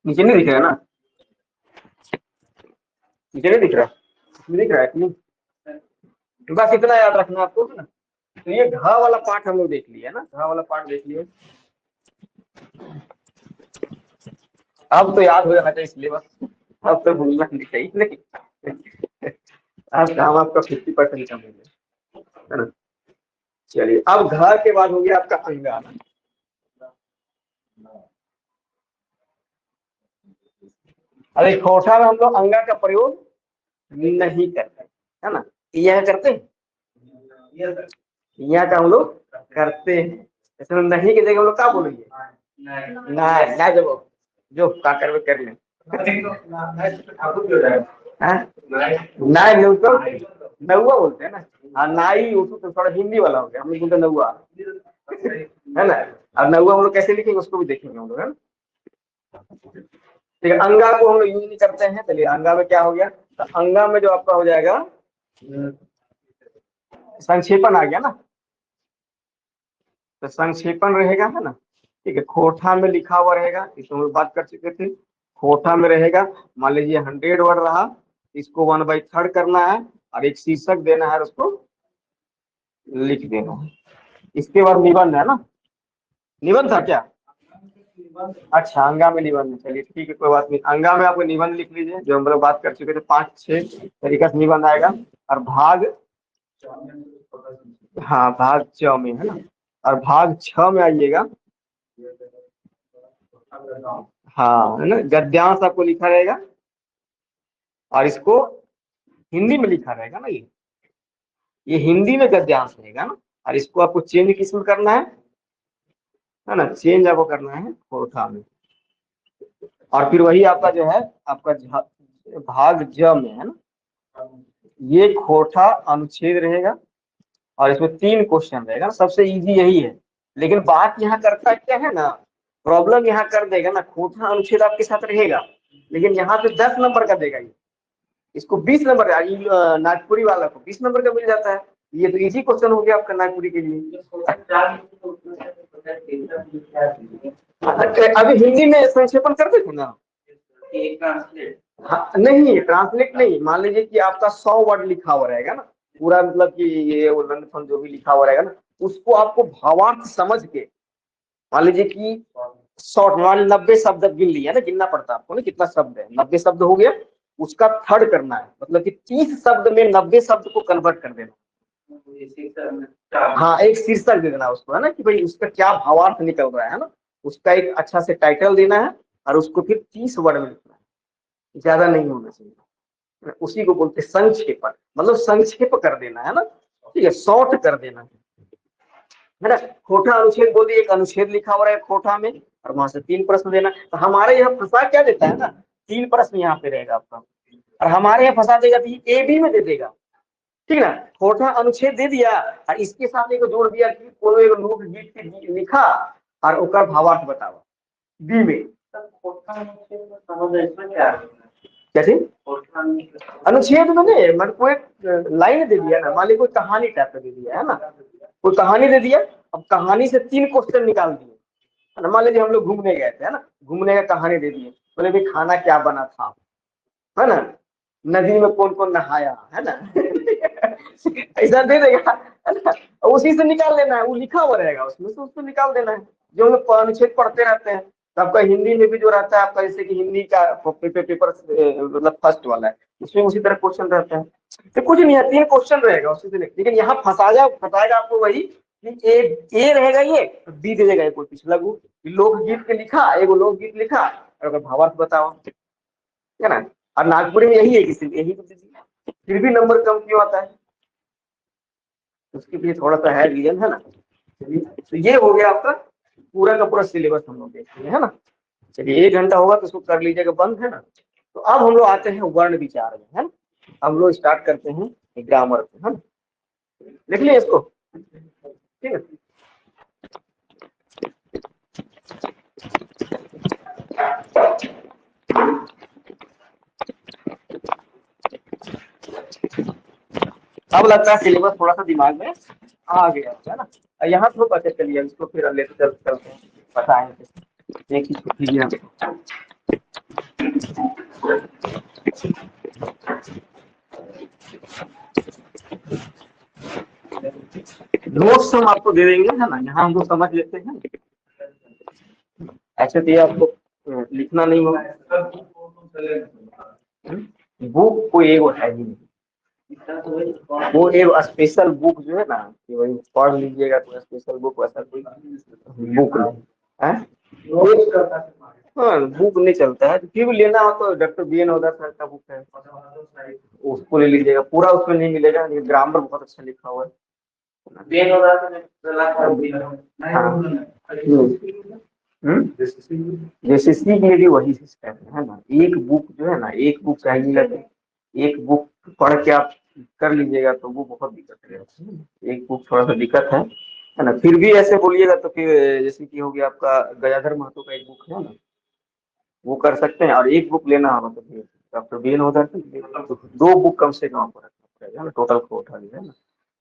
नीचे नहीं दिख रहा है ना, नीचे नहीं दिख रहा, इसमें दिख रहा है कि नहीं? तो बस इतना याद रखना आपको, है ना। तो ये घ वाला पार्ट हम लोग देख लिया ना, घ वाला पार्ट देख लिया। अब तो याद हो जाना चाहिए इसलिए बस, अब तो भूलना नहीं चाहिए, नहीं। आज काम आपका 50% कम हो गया, है ना। चलिए, अब घर के बाद हो गया आपका अंगा ना। अरे खोटा में हम लोग अंगा का प्रयोग नहीं करते, है ना। यह करते हैं, यहाँ का हम लोग करते हैं, इसमें नहीं की जगह हम लोग क्या बोलेंगे, ना जब जो काकर में कर लें, नाई तो नौआ बोलते हैं ना। हाँ, नाई उसको तो थोड़ा हिंदी वाला हो गया, हम लोग बोलते नौआ, है ना। अब नौआ हम लोग कैसे लिखेंगे उसको भी देखेंगे हम लोग, है ना। ठीक है, अंगा को हम लोग यूज नहीं करते हैं। चलिए, अंगा में क्या हो गया, तो अंगा में जो आपका हो जाएगा संक्षेपण आ गया ना, तो संक्षेपण रहेगा, है ना। ठीक है, खोटा में लिखा हुआ रहेगा, इस हम लोग बात कर चुके थे। खोटा में रहेगा, मान लीजिए 100 वर्ड रहा, इसको 1/3 करना है और एक शीर्षक देना है और उसको लिख देना है। इसके बाद निबंध है ना, निबंध था क्या? अच्छा, अंगा में निबंध है, चलिए ठीक है, कोई बात नहीं। अंगा में आपको निबंध लिख लीजिए, जो हम लोग बात कर चुके थे, 5-6 तरीका से निबंध आएगा। और भाग, हाँ भाग च में, है ना। और भाग 6 में आइएगा, हाँ, है ना, गद्यांश आपको लिखा रहेगा और इसको हिंदी में लिखा रहेगा ना, ये हिंदी में गद्यांश रहेगा ना। और इसको आपको चेंज किस में करना है ना, चेंज आपको करना है खोटा में। और फिर वही आपका जो है आपका भाग ज में, है ना, ये खोटा अनुच्छेद रहेगा और इसमें 3 क्वेश्चन रहेगा, सबसे इजी यही है। लेकिन बात यहाँ करता क्या है ना, प्रॉब्लम यहाँ कर देगा ना, खोटा अनुच्छेद आपके साथ रहेगा लेकिन यहाँ पे 10 नंबर का देगा ये, इसको 20 नंबर, नागपुरी वाला को 20 नंबर का मिल जाता है। ये तो इजी क्वेश्चन हो गया आपका नागपुरी के लिए। अभी हिंदी में संक्षेपण करते थे ना, हाँ, नहीं ट्रांसलेट नहीं, मान लीजिए कि आपका 100 वर्ड लिखा हुआ रहेगा ना, पूरा मतलब कि ये उल्लंघन जो भी लिखा हुआ रहेगा ना, उसको आपको भावार्थ समझ के, मान लीजिए कि 90 शब्द गिन लिया ना, गिनना पड़ता है आपको ना कितना शब्द है, 90 शब्द हो गया, उसका थर्ड करना है, मतलब कि 30 शब्द में 90 शब्द को कन्वर्ट कर देना। हाँ, एक शीर्षक दे देना उसको, है ना, कि भाई उसका क्या भावार्थ निकल रहा है ना, उसका एक अच्छा से टाइटल देना है और उसको फिर 30 वर्ड में लिखना है, ज्यादा नहीं होना चाहिए। उसी को बोलते संक्षेपण, मतलब संक्षेप कर देना है ना, ठीक है, शॉर्ट कर देना है ना। खोटा अनुच्छेद बोल दिए, एक अनुच्छेद लिखा हुआ है खोटा में और वहां से 3 प्रश्न देना। तो हमारे यहाँ फंसा क्या देता है ना, 3 प्रश्न यहाँ पे रहेगा आपका, और हमारे यहाँ फंसा देगा तो ए बी में दे देगा, ठीक है ना। खोटा अनुच्छेद दे दिया और इसके साथ एक जोड़ दिया कि कोनो एक लोकगीत के लिखा और ओकर भावार्थ बताओ बी में। कैसे अनुच्छेद में मन को एक लाइन दे दिया ना, मान ली कोई कहानी टाइप का दे दिया, है ना, कोई कहानी दे दिया, अब कहानी से 3 क्वेश्चन निकाल दिए, है ना। मान लीजिए हम लोग घूमने गए थे, है ना, घूमने का कहानी दे दिए, बोले भाई खाना क्या बना था, है ना, नदी में कौन कौन नहाया, है ना। ऐसा दे देगा, है ना, उसी से निकाल लेना है, वो लिखा हुआ रहेगा उसमें से, उसको निकाल देना है। जो हम लोग अनुच्छेद पढ़ते रहते हैं, तो आपका हिंदी में भी जो रहता है आपका, जैसे कि हिंदी का पेपर मतलब फर्स्ट वाला है, उसमें उसी तरह क्वेश्चन रहता है। तो कुछ नहीं है, 3 क्वेश्चन रहेगा उसी से, लेकिन यहाँ फंसाएगा आपको वही कि ए रहेगा, ये बी दे देगा कोई पिछला लोकगीत के लिखा, एगो लोकगीत लिखा और भावार्थ बताओ, है ना। और नागपुरी में यही है कि यही तो दीजिए, फिर भी नंबर कम क्यों आता है, उसके लिए थोड़ा सा है रीजन, है ना। तो ये हो गया आपका पूरा का पूरा सिलेबस हम लोग देख लिए, है ना। चलिए 1 घंटा होगा तो उसको कर लीजिएगा बंद, है ना। तो अब हम लोग आते हैं वर्ण विचार में, है ना। हम लोग स्टार्ट करते हैं ग्रामर से, है ना। लिख लिया इसको। ठीक है। अब लगता है सिलेबस थोड़ा सा दिमाग में आ गया है ना। यहाँ तो पता चलिए, इसको फिर लेते चलते हैं, बताएंगे एक ही कीजिए आप। नोट्स हम आपको दे देंगे है ना, यहाँ हम लोग समझ लेते हैं। ऐसे तो ये आपको लिखना नहीं होगा। बुक कोई एक है ही नहीं, वो एक स्पेशल बुक जो है ना, कि वही पढ़ लीजिएगा तो स्पेशल बुक, वैसा कोई बुक नहीं है। हाँ बुक नहीं चलता है, फिर भी लेना हो तो डॉक्टर बी.एन. ओदा सर का बुक है, उसको ले लीजिएगा। पूरा उसमें नहीं मिलेगा, लेकिन ग्रामर बहुत अच्छा लिखा हुआ है। जैसे सीख के लिए वही सिस्टम है ना, एक बुक जो है ना, एक बुक चाहिए, एक बुक पढ़ के आप कर लीजिएगा तो वो बहुत दिक्कत है। एक बुक थोड़ा सा दिक्कत है ना। फिर भी ऐसे बोलिएगा तो फिर जैसे कि हो गया आपका गयाधर महतो का एक बुक है ना, वो कर सकते हैं। और एक बुक लेना होगा तो फिर डॉक्टर बी.एन. ओदा तो दो बुक कम से कम आपको रखना पड़ेगा ना, टोटल को उठा लीजिए ना।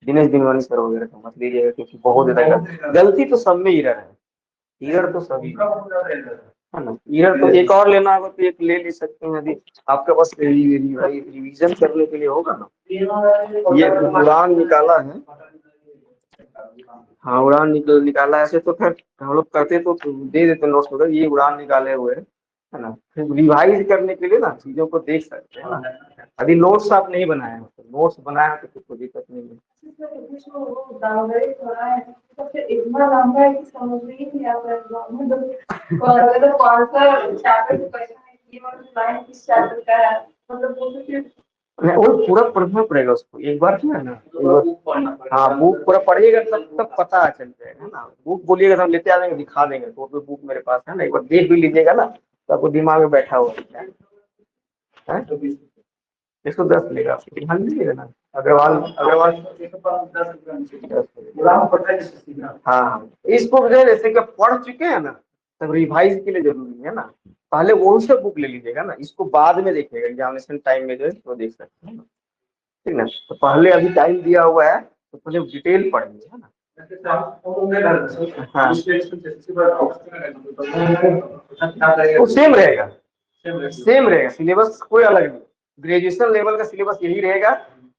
दिनेश दिनवानी सर वगैरह का मत लीजिएगा, क्योंकि बहुत ज्यादा गलती तो सब में एरर है, एरर तो सभी है ना। एरर तो एक और लेना होगा तो एक ले सकते हैं, यदि आपके पास रिवीजन करने के लिए होगा ना। ये उड़ान निकाला है, हाँ उड़ान निकाला है। ऐसे तो फिर हम लोग करते तो दे देते नोट्स वगैरह, ये उड़ान निकाले हुए है ना। फिर रिवाइज करने के लिए ना चीजों को देख सकते हैं ना। अभी नोट्स आप नहीं बनाए हो, तो नोट्स बनाए तो कोई दिक्कत नहीं है। इतना लंबा है कि समझ में ही नहीं आता है। और अगर कौन सा चैप्टर को कैसा है, ये वाला लाइन किस चैप्टर का है, मतलब वो तो फिर वो पूरा पढ़ना पड़ेगा उसको एक बार, है ना। हाँ बुक पूरा पढ़िएगा तब पता चल जाएगा है ना। बुक बोलिएगा तो हम लेते आ जाएंगे, दिखा देंगे तो बुक मेरे पास है ना, एक बार देख भी लीजिएगा ना तो आपको दिमाग में बैठा हुआ है। 110 लेगा आपको, ध्यान दीजिएगा ना। अग्रवाल अग्रवाल 10 हाँ हाँ, इसको जो है जैसे कि पढ़ चुके हैं ना, तब रिवाइज के लिए जरूरी है ना। पहले वो से बुक ले लीजिएगा ना, इसको बाद में देखिएगा, एग्जामिनेशन टाइम में जो है तो देख सकते हैं ना। ठीक ना, तो पहले अभी टाइम दिया हुआ है तो पहले डिटेल पढ़िए है ना। हाँ वो सेम रहेगा, सेम रहेगा सिलेबस, कोई अलग नहीं। ग्रेजुएशन लेवल का सिलेबस यही रहेगा,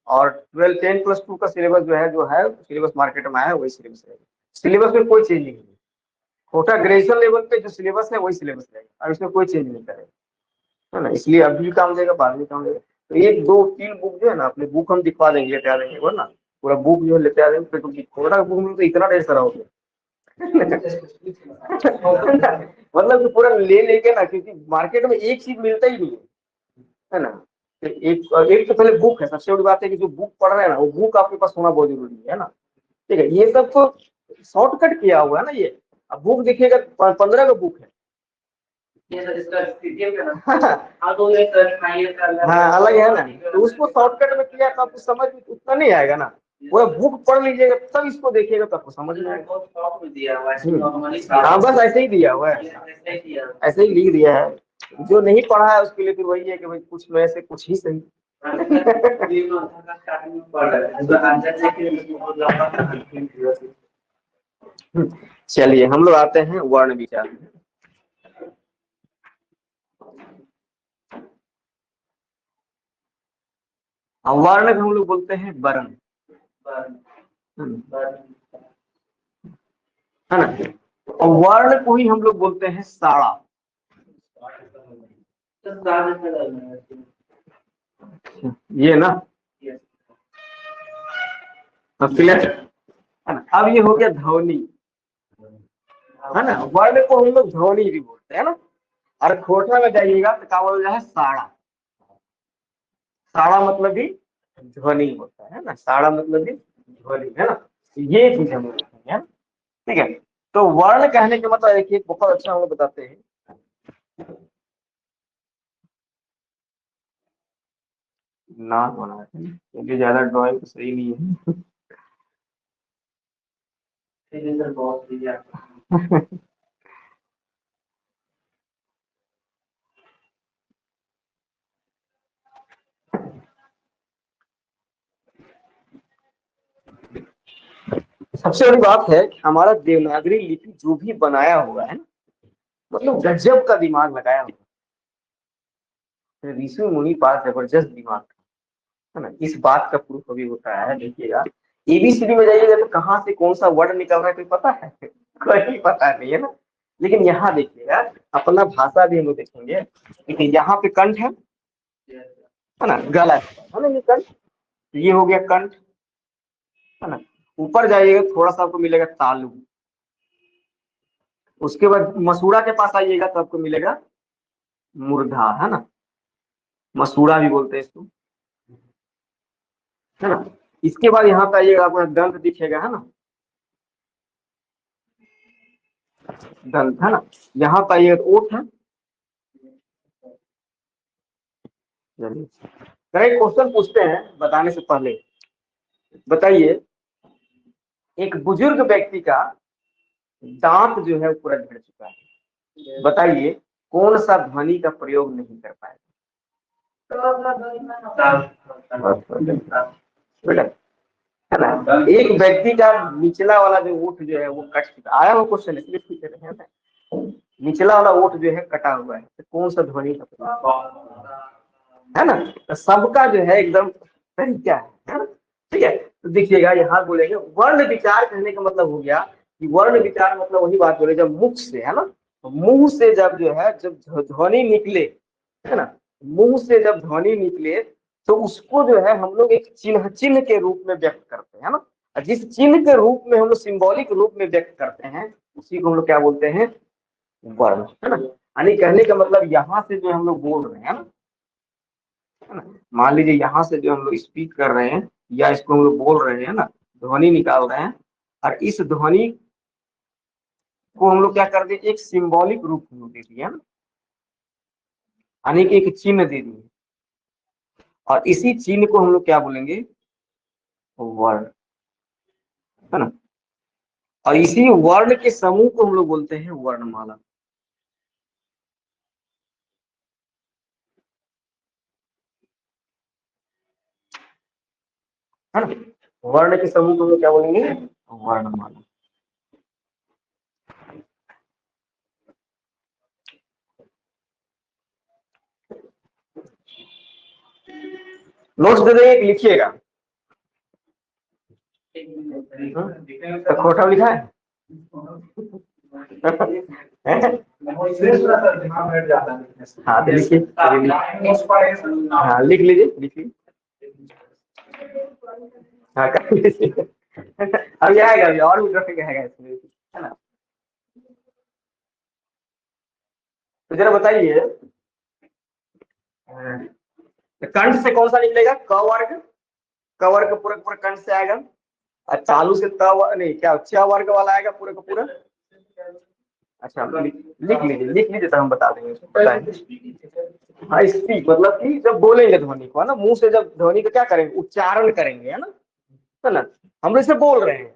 और 12 10+2 का सिलेबस जो है सिलेबस मार्केट में आया है वही सिलेबस रहेगा। सिलेबस में कोई चेंज नहीं है। छोटा ग्रेजुएशन लेवल पे जो सिलेबस है वही सिलेबस रहेगा, और इसमें कोई चेंज नहीं करेगा है ना। इसलिए अभी भी काम देगा, बाद में काम देगा। तो एक दो तीन बुक जो है ना, अपने बुक हम दिखवा देंगे, लेते आ देंगे वो ना, पूरा बुक जो है लेते आ देंगे। फिर छोटा बुक में तो इतना ढेर सारा हो गया मतलब कि पूरा ले लेके ना, क्योंकि मार्केट में एक चीज मिलता ही नहीं है ना। तो एक तो पहले बुक है, सबसे बड़ी बात है कि जो बुक पढ़ रहे हैं ना, वो बुक आपके पास होना बहुत जरूरी है ना। ठीक है, ये सब तो शॉर्टकट किया हुआ है ना ये। अब बुक देखिएगा 15 का बुक है। हाँ अलग है ना, तो उसको शॉर्टकट में किया तो आपको समझ में उतना नहीं आएगा ना। वो बुक पढ़ लीजिएगा तब इसको देखिएगा तो आपको समझ में आएगा। हाँ बस ऐसे ही दिया हुआ है, ऐसे ही लिख दिया है। जो नहीं पढ़ा है उसके लिए फिर वही है कि भाई कुछ में से कुछ ही सही। चलिए हम लोग आते हैं वर्ण विचार में। वर्ण को हम लोग बोलते हैं वर्ण, है ना। और वर्ण को ही हम लोग बोलते हैं साड़ा। ये ना क्लियर है ना। अब ये हो गया ध्वनि, है ना। वर्ण को हम लोग ध्वनि भी बोलते हैं ना। और खोटा में जाइएगा तो क्या बोल रहा है, साड़ा। साड़ा मतलब भी ध्वनि होता है ना, साड़ा मतलब भी ध्वनि है ना। ये चीज हम लोग है ना। ठीक है, तो वर्ण कहने के मतलब एक बहुत अच्छा हम लोग बताते हैं। ना बना है क्योंकि ज्यादा ड्राइंग तो सही नहीं है। जी सर, बहुत बढ़िया। सबसे बड़ी बात है कि हमारा देवनागरी लिपि जो भी बनाया हुआ है ना, मतलब गजब का दिमाग लगाया हुआ है। ऋषि मुनि पास जबरदस्त दिमाग है ना। इस बात का प्रूफ अभी होता है, देखिएगा एबीसीडी में जाइएगा तो कहाँ से कौन सा वर्ड निकल रहा है कोई पता है? कोई पता नहीं है ना। लेकिन यहाँ देखिएगा अपना भाषा भी हम लोग देखेंगे। देखिए यहाँ पे कंठ है ना, गलत है ना, ये कंठ, ये हो गया कंठ है ना। ऊपर जाइएगा थोड़ा सा आपको मिलेगा तालु, उसके बाद मसूड़ा के पास आइएगा तो आपको मिलेगा मूर्धा है ना, मसूड़ा भी बोलते हैं इसको है ना। इसके बाद यहाँ पे आइएगा आपको दंत दिखेगा है ना, दंत है ना। यहाँ पे आइएगा तो ओठ है। कई क्वेश्चन पूछते हैं बताने से पहले, बताइए एक बुजुर्ग व्यक्ति का दांत जो है वो पूरा झड़ चुका है, बताइए कौन सा ध्वनि का प्रयोग नहीं कर पाएगा? बेटा है ना, एक व्यक्ति का निचला वाला जो ओठ जो है वो कट चुका, आया वो क्वेश्चन इसलिए पूछ रहे हैं, निचला वाला ओठ जो है कटा हुआ है, तो कौन सा ध्वनि का प्रयोग है ना। तो सबका जो है एकदम तरीका है ना। ठीक है, तो देखिएगा यहाँ बोलेंगे वर्ण विचार कहने का मतलब हो गया कि वर्ण विचार मतलब वही बात बोले जब मुख से है ना, मुंह से जब जो है जब ध्वनि निकले है ना, मुंह से जब ध्वनि निकले तो उसको जो है हम लोग एक चिन्ह चिन्ह के रूप में व्यक्त करते हैं ना। और जिस चिन्ह के रूप में हम लोग सिंबॉलिक रूप में व्यक्त करते हैं उसी को हम लोग क्या बोलते हैं? वर्ण है ना। यानी कहने का मतलब यहाँ से जो हम लोग बोल रहे हैं ना, है ना, मान लीजिए यहाँ से जो हम लोग स्पीक कर रहे हैं या इसको हम लोग बोल रहे हैं ना, ध्वनि निकाल रहे हैं, और इस ध्वनि को हम लोग क्या कर दिए एक सिंबॉलिक रूप में दे दिए ना, यानी कि एक चिन्ह दे दिए, और इसी चिन्ह को हम लोग क्या बोलेंगे? वर्ण है ना। और इसी वर्ण के समूह को हम लोग बोलते हैं वर्णमाला है ना। वर्ण के समूह को हम लोग क्या बोलेंगे? वर्णमाला। नोट्स दे देंगे कि लिखिएगा? तो खोटा लिखा है? हाँ तो लिखिए, हाँ लिख लीजिए, लिख लीजिए, हाँ कर लीजिए। अभी आएगा, अभी और भी टॉपिक आएगा इसमें है ना। तो जरा बताइए कंठ से कौन सा निकलेगा? क वर्ग, क वर्ग पूरा पूरा कंठ से आएगा, और चालू से त नहीं क्या च वर्ग वाला आएगा पूरे का पूरा। अच्छा लिख लीजिए तो हम बता देंगे, हाँ स्पीक मतलब कि जब बोलेंगे ध्वनि को है ना, मुंह से जब ध्वनि को क्या करेंगे? उच्चारण करेंगे है ना। हम लोग इसे बोल रहे हैं,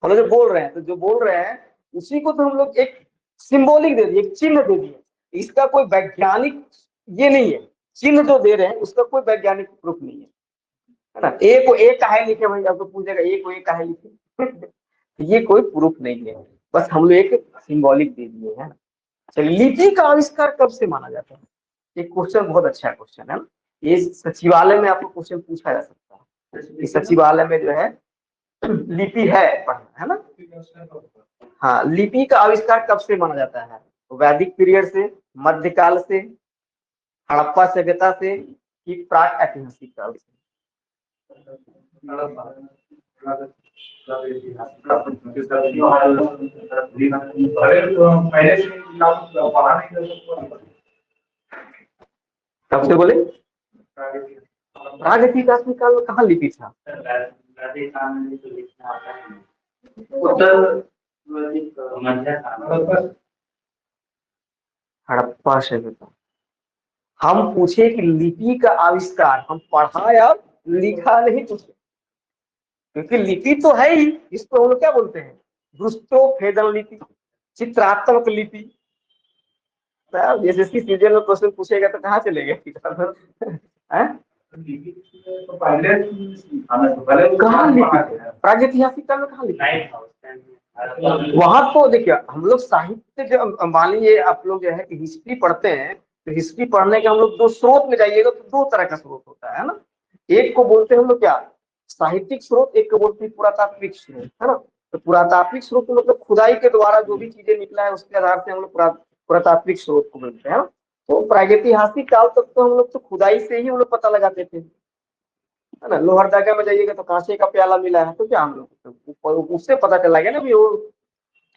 हम लोग बोल रहे हैं, तो जो बोल रहे हैं उसी को तो हम लोग एक सिंबॉलिक दे दिए, एक चिन्ह दे दिए। इसका कोई वैज्ञानिक ये नहीं है, चिन्ह जो दे रहे हैं उसका कोई वैज्ञानिक प्रूफ नहीं है ना। ए को ए काहे लिखे, भाई आपको पूछेगा ए को ए काहे लिखे? ये कोई प्रूफ नहीं है, बस हम लोग एक सिंबॉलिक दे दिए है। चलिए लिपि का आविष्कार कब से माना जाता है? ये क्वेश्चन बहुत अच्छा क्वेश्चन है ना। ये सचिवालय में आपको क्वेश्चन पूछा जा सकता है कि सचिवालय में जो है लिपि है पढ़ना है ना। हाँ लिपि का आविष्कार कब से माना जाता है? वैदिक पीरियड से, मध्यकाल से, हड़प्पा सभ्यता से, कि प्राक ऐतिहासिक काल से? कब से बोले? प्रागैतिहासिक काल में कहाँ लिपि था? हड़प्पा सभ्यता। हम पूछे कि लिपि का आविष्कार, हम पढ़ा या लिखा नहीं पूछे, क्योंकि लिपि तो है ही, इसको हम लोग क्या बोलते हैं? दृष्टोभेदन लिपि, चित्रात्मक लिपि। एसएससी सीजन में क्वेश्चन पूछेगा तो कहाँ चलेंगे हैं? तो पहले कहाँ लिखी प्रागैतिहासिक काल में कहाँ लिखी? वहां तो देखिए हम लोग साहित्य जो मान लीजिए आप लोग जो है कि हिस्ट्री पढ़ते हैं तो हिस्ट्री पढ़ने के हम लोग दो स्रोत में जाइएगा तो दो तरह का स्रोत होता है ना। एक को बोलते हैं हम लोग क्या साहित्यिक स्रोत, एक को बोलते हैं पुरातात्विक स्रोत, है ना। तो पुरातात्विक स्रोत मतलब खुदाई के द्वारा जो भी चीजें निकला है उसके आधार से हम लोग पुरातात्विक स्रोत को बोलते हैं। तो प्रागैतिहासिक काल तक तो हम लोग तो खुदाई से ही हम लोग पता लगाते थे, है ना। लोहरदगा में जाइएगा तो कांसे का प्याला मिला है तो क्या हम लोग तो उससे पता चला गया ना भी वो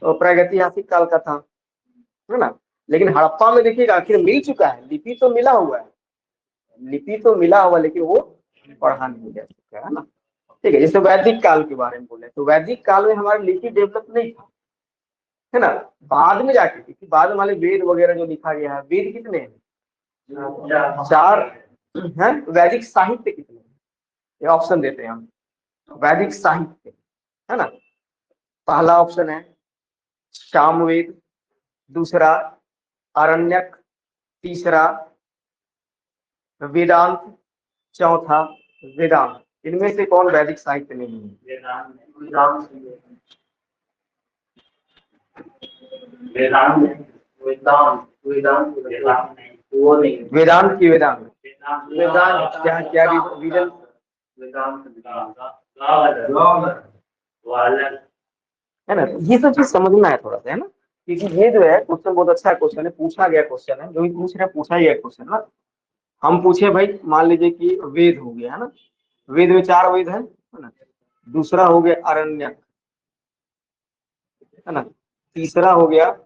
प्रागैतिहासिक काल का था, है ना। लेकिन हड़प्पा में देखिएगा आखिर मिल चुका है, लिपि तो मिला हुआ है, लिपि तो मिला हुआ लेकिन वो पढ़ा नहीं जा सका, है ना। ठीक है, जैसे वैदिक काल के बारे में बोले तो वैदिक काल में हमारा लिपि डेवलप नहीं था, है ना। बाद में जाके क्योंकि बाद में हमारे वेद वगैरह जो लिखा गया है, वेद कितने हैं? 4 हैं। वैदिक साहित्य कितने हैं? ये ऑप्शन देते हैं हम। वैदिक साहित्य, है ना, पहला ऑप्शन है सामवेद, दूसरा आरण्यक, तीसरा वेदांत, चौथा वेदांत। इनमें से कौन वैदिक साहित्य नहीं है? वेदांत की वेदांत क्या क्या रीजन? है ना, ये सब चीज समझना है थोड़ा सा, है ना। क्योंकि ये जो है क्वेश्चन बहुत अच्छा क्वेश्चन है, पूछा गया क्वेश्चन है, जो भी पूछ रहे हैं पूछा गया क्वेश्चन ना। हम पूछे भाई मान लीजिए कि वेद हो गया, है ना, वेद में 4 वेद है ना। दूसरा हो गया अरण्यक, है ना। तीसरा हो गया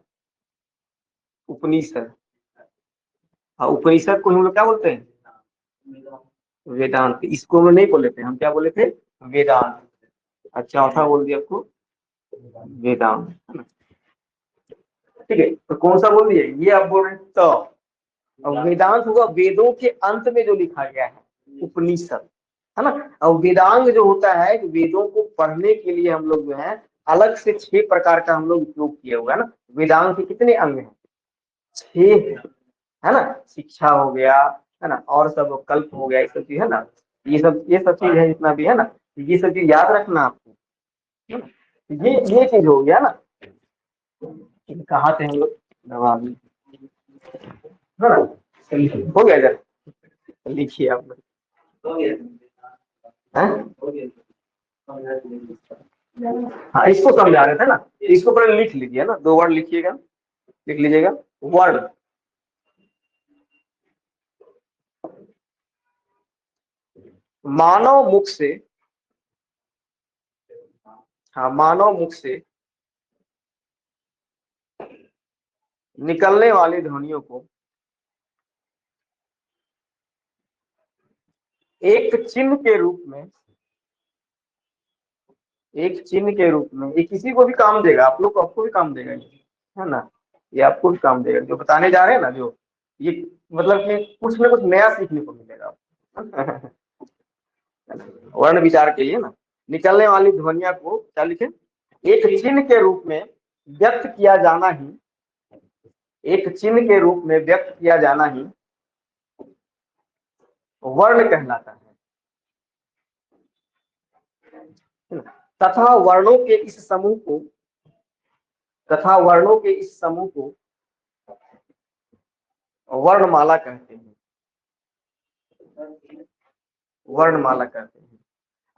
उपनिषद। हाँ, उपनिषद को हम लोग क्या बोलते हैं? वेदांत। इसको हम नहीं बोले थे, हम क्या बोले थे? वेदांत। अच्छा, चौथा बोल दिया आपको वेदांत, है ना। ठीक है, तो कौन सा बोल दिया? ये आप बोल रहे हैं तो। अब वेदांत होगा वेदों के अंत में जो लिखा गया है, उपनिषद, है ना। और वेदांग जो होता है वेदों को पढ़ने के लिए हम लोग जो है अलग से 6 प्रकार का हम लोग उपयोग किए हुआ है ना। वेदांग के कितने अंग हैं? 6, है ना। शिक्षा हो गया, है ना, और सब कल्प हो गया, ये सब चीज है ना। ये सब चीज है जितना भी है ना, ये सब चीज याद रखना आपको, है ना? ये चीज हो गया ना। कहाँ थे हम लोग? नवाबी, है ना। हो गया इधर, लिखिए आप लोग। हाँ, इसको समझा रहे थे ना, इसको पहले लिख लीजिए ना, 2 वर्ड लिखिएगा, लिख लीजिएगा। वर्ड, मानव मुख से, हाँ, मानव मुख से निकलने वाली ध्वनियों को एक चिन्ह के रूप में, एक चिन्ह के रूप में, ये किसी को भी काम देगा, आप लोग को, आपको भी काम देगा, है ना। ये आपको भी काम देगा, जो बताने जा रहे हैं ना, जो ये मतलब कि कुछ ना कुछ नया सीखने को मिलेगा वर्ण विचार के लिए ना। निकलने वाली ध्वनिया को क्या लिखे? एक चिन्ह के रूप में व्यक्त किया जाना ही, एक चिन्ह के रूप में व्यक्त किया जाना ही वर्ण कहलाता है। तथा वर्णों के इस समूह को, तथा वर्णों के इस समूह को वर्णमाला कहते हैं, वर्णमाला कहते हैं।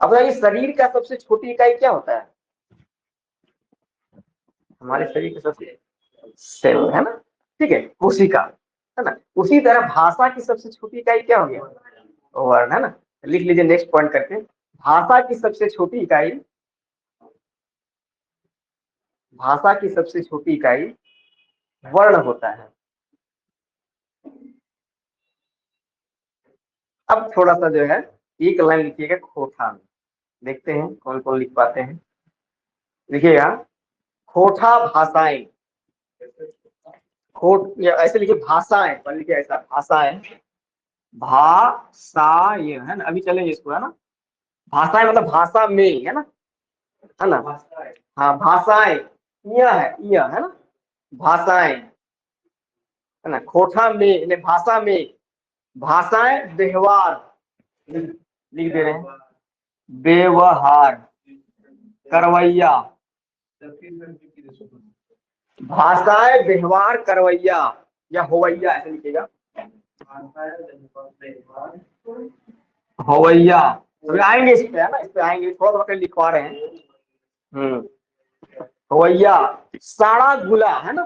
अब ये शरीर का सबसे छोटी इकाई क्या होता है? हमारे शरीर की सबसे सेल, है ना, ठीक है, कोशिका, है ना। उसी तरह भाषा की सबसे छोटी इकाई क्या हो गया? वर्ण, है ना। लिख लीजिए नेक्स्ट पॉइंट करके, भाषा की सबसे छोटी इकाई, भाषा की सबसे छोटी इकाई वर्ण होता है। अब थोड़ा सा जो है एक लाइन लिखिएगा खोथा में, देखते हैं कौन कौन लिख पाते हैं। लिखिएगा खोथा भाषाएं, खोट या ऐसे लिखिए भाषाएं, पर लिखिए ऐसा भाषाएं, भाषा ये है ना, अभी चलेंगे इसको, है ना। भाषाएं मतलब भाषा में, है ना, है ना। हाँ भाषाएं, यह है ना, भाषाएं है ना, खोठा में यानी भाषा में, भाषाएं व्यवहार लिख दे रहे हैं, व्यवहार करवैया, भाषाएं व्यवहार करवैया या होवैया ऐसे लिखेगा, होवैया। तो आएंगे इस पे, है ना, इस पे आएंगे, थोड़ा थोड़ा लिखवा रहे हैं। होवैया, साड़ा गुला है ना,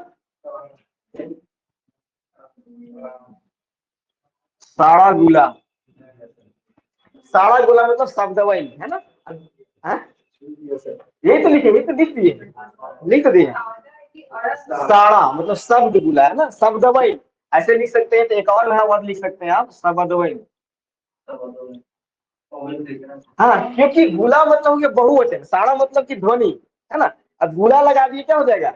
साड़ा गुला, साड़ा गुला मतलब शब्दवई है ना, यही तो लिखे, यही तो लिख दिए, लिख तो दिए। साड़ा मतलब शब्द गुला है ना, शब्दवई ऐसे लिख सकते हैं। तो एक और नया वर्ड लिख सकते हैं आप, शब्दवई। हाँ, क्योंकि गुला मतलब हो गया बहुवचन, साड़ा मतलब की ध्वनि है ना, अब गुला लगा दिए क्या हो जाएगा,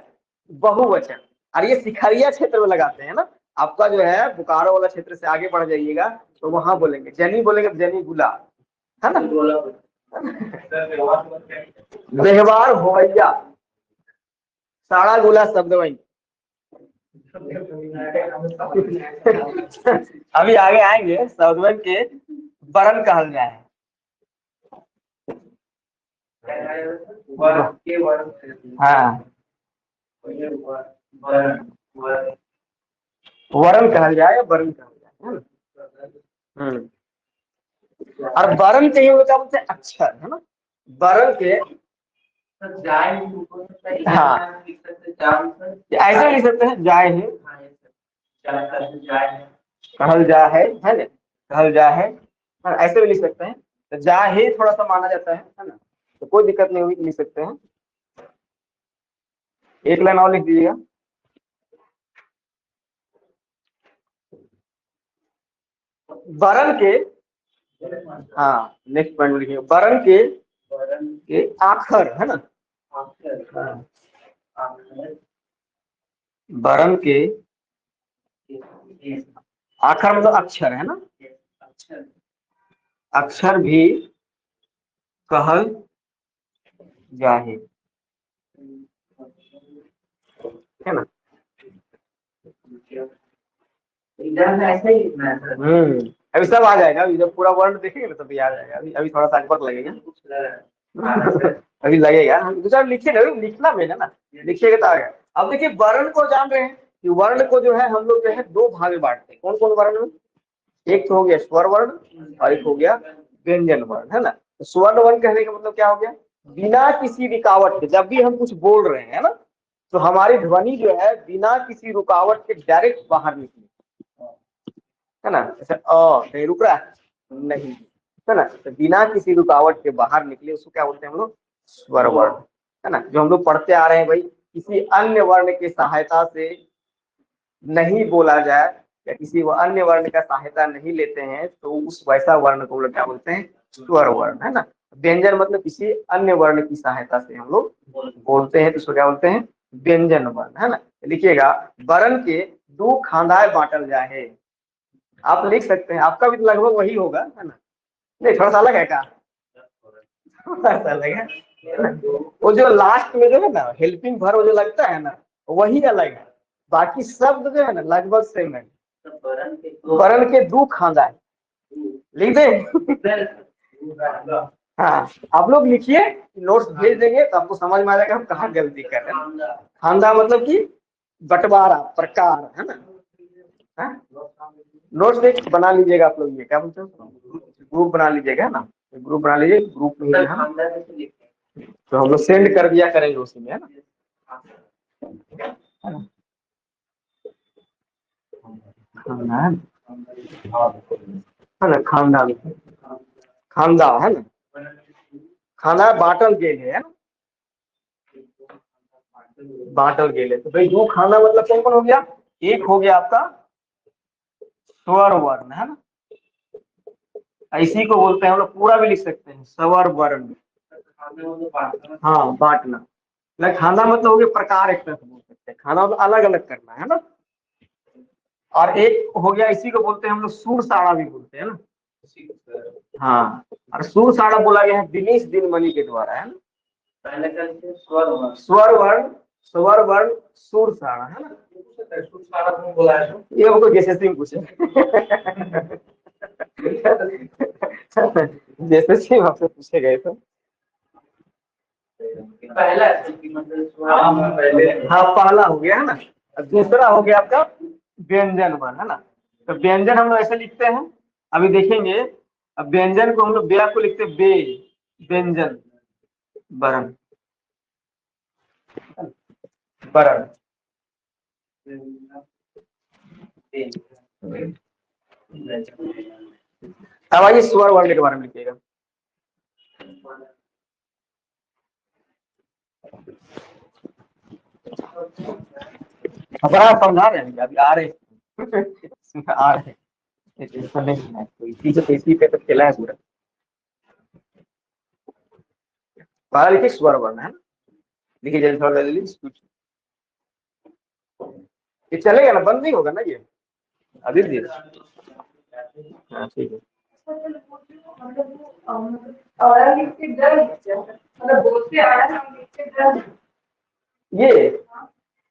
बहुवचन। और ये सिखरिया क्षेत्र में लगाते हैं ना, आपका जो है बोकारो वाला क्षेत्र से आगे बढ़ जाइएगा तो वहां बोलेंगे, जनी बोलेंगे जनी गुला है ना। व्यवहार होवैया, साड़ा गुला शब्द वही। अभी आगे आएंगे, शब्द के वर्ण कहल जाए, हाँ वर्ण कहल जाए या वर्ण कहल जाए, और वर्ण के ही क्या बोलते हैं, अक्षर है ना, वर्ण के। हाँ ऐसे लिख सकते हैं, जाय है, कहल जा है ना, कहल जा है, ऐसे भी लिख सकते हैं। तो जा है थोड़ा सा माना जाता है ना, तो कोई दिक्कत नहीं हुई, लिख सकते हैं। एक लाइन और लिख दीजिएगा, वर्ण के, हाँ नेक्स्ट पॉइंट लिखिए, वर्ण के आखर है ना, वर्ण के आखर मतलब अक्षर है ना, अक्षर भी कहल जाहे है ना। अभी सब आ जाएगा, अभी जब पूरा वर्ड देखेंगे ना तभी आ जाएगा, अभी अभी थोड़ा सा वक्त लगेगा। अभी लगेगा, हम दूसरा लिखे ना, लिखना भी है ना, लिखिएगा तो आ गया। अब देखिए वर्ण को जान रहे हैं कि वर्ण को जो है हम लोग जो है दो भाग में बांटते हैं। कौन कौन वर्ण में, एक तो हो गया स्वर वर्ण और एक हो गया व्यंजन वर्ण है ना। तो स्वर्ण वर्ण कहने का मतलब क्या हो गया, बिना किसी रुकावट के जब भी हम कुछ बोल रहे हैं ना, तो हमारी ध्वनि जो है बिना किसी रुकावट के डायरेक्ट बाहर निकले है ना, जैसे कहीं रुक रहा है नहीं है ना, तो बिना किसी रुकावट के बाहर निकले उसको क्या बोलते हैं हम लोग, स्वर वर्ण है ना। जो हम लोग पढ़ते आ रहे हैं भाई, किसी अन्य वर्ण की सहायता से नहीं बोला जाए या किसी अन्य वर्ण का सहायता नहीं लेते हैं तो उस वैसा वर्ण को क्या बोलते हैं, स्वर वर्ण है ना। व्यंजन मतलब किसी अन्य वर्ण की सहायता से हम लोग बोलते हैं तो उसको क्या बोलते हैं, व्यंजन वर्ण है ना। लिखिएगा, वर्ण के दो खांधाए बांटल जाए, आप लिख सकते हैं, आपका भी लगभग वही होगा है ना, नहीं थोड़ा सा अलग है क्या, थोड़ा सा अलग है। वो जो लास्ट में जो है ना हेल्पिंग वर्ब जो लगता है ना वही अलग है, बाकी शब्द जो है ना लगभग सेम है। वर्ण के दो खांधाए लिख दे। हाँ आप लोग लिखिए, नोट्स भेज देंगे तो आपको समझ में आ जाएगा हम कहाँ गलती कर रहे हैं। खांधा मतलब कि बंटवारा, प्रकार है ना। नोट्स एक बना लीजिएगा आप लोग, ये क्या बोलते हैं, ग्रुप बना लीजिएगा ना, ग्रुप बना लीजिए, ग्रुप में है ना, तो हम लोग सेंड कर दिया करेंगे उसी में है ना। खानदान है ना, खानदान, खानदा है ना, खाना बांटल गेल है ना, बांटल गेल है। तो भाई दो खाना मतलब कौन कौन हो गया, एक हो गया आपका स्वर वर्ण है ना, इसी को बोलते हैं हम लोग, पूरा भी लिख सकते हैं स्वर वर्ण। हाँ बांटना, खाना मतलब हो गया प्रकार, एक तरह से बोल सकते हैं, खाना मतलब अलग अलग करना है ना। और एक हो गया इसी को बोलते हैं हम लोग सुर साड़ा भी बोलते हैं ना। हाँ, और सुर साड़ा बोला गया है दिनेश दिनमणि के द्वारा है ना। पहले का लिखिए स्वर वर्ण। स्वर वर्ण सुर सारा है ना। सुर सारा तुम बोला है तो ये हमको जैसे सिंह पूछे जैसे सिंह आपसे पूछे गए तो पहला है कि मतलब स्वर पहले हाँ पहला हो गया है ना। अब दूसरा हो गया आपका व्यंजन वर्ण है ना। तो व्यंजन हम लोग ऐसे लिखते हैं, अभी देखेंगे। अब व्यंजन को हम लोग व्या को लिखते हैं बे, व्यंजन वर्ण वर्ण। अब आइए स्वर वर्ण के बारे में लिखिएगा। हमारा समझा रहे हैं अभी आ रहे आ रहे टेंशन नहीं है, तो इसी पे तो खेला है पूरा। पहला लिखिए स्वर वर्ण है ना, लिखिए जल्दी थोड़ा जल्दी। ये चलेगा ना, बंद नहीं होगा ना ये अभी भी। हाँ ठीक है। और लिख के डर मतलब बोल के आड़ा हम लिख के डर।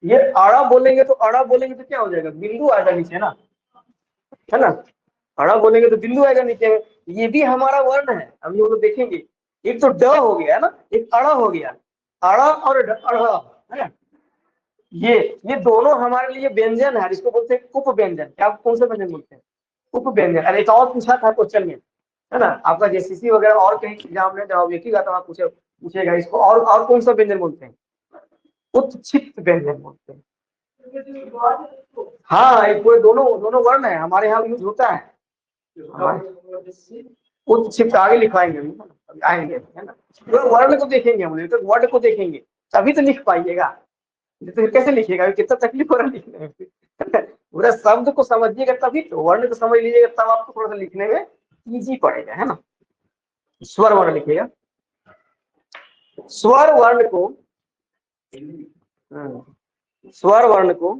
ये आड़ा बोलेंगे तो क्या हो जाएगा, बिंदु आएगा नीचे ना, है ना। आड़ा बोलेंगे तो बिंदु आएगा नीचे में। ये भी हमारा वर्ण है, हम लोग देखेंगे। एक तो ड हो गया ना, एक अड़ा हो गया। अड़ा और अड़ा है ना, ये दोनों हमारे लिए व्यंजन है, इसको बोलते हैं उप व्यंजन। क्या कौन से व्यंजन बोलते हैं, उप व्यंजन। अरे एक और पूछा था क्वेश्चन में, है ना, आपका जेसीसी वगैरह और कहीं एग्जाम में जवाब लिखिएगा तो आप पूछेगा इसको और कौन सा व्यंजन बोलते हैं, उत्क्षिप्त व्यंजन बोलते हैं। हाँ ये पूरे दोनों दोनों वर्ण है हमारे यहाँ यूज होता है। उत्क्षिप्त आगे लिखवाएंगे अभी आएंगे, है ना। तो वर्ण को देखेंगे हम लोग, तो वर्ड को देखेंगे तभी तो लिख पाइएगा, तो कैसे लिखिएगा, कितना तकलीफ हो रहा है लिखने में पूरा शब्द को समझिएगा तभी तो, वर्ण को समझ लीजिएगा तब आपको थोड़ा सा लिखने में इजी पड़ेगा, है ना। स्वर वर्ण लिखिएगा। स्वर वर्ण को स्वर वर्ण को,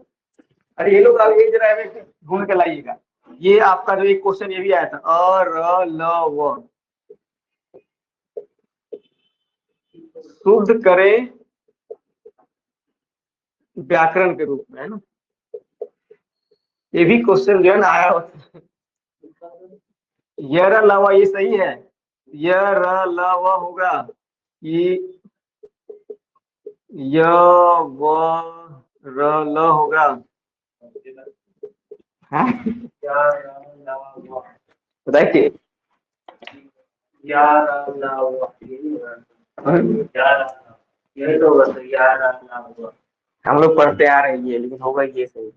अरे ये लोग आगे जरा ढूंढ के लाइएगा। ये आपका जो एक क्वेश्चन ये भी आया था, अ र ल व, शुद्ध करें व्याकरण के रूप में, है ना। ये भी क्वेश्चन जो है ना आया होता है। य र ल व ये सही है, य र ल व होगा, ये य व र ल होगा। बताइए हम लोग पढ़ते आ रहे हैं लेकिन होगा ये सही।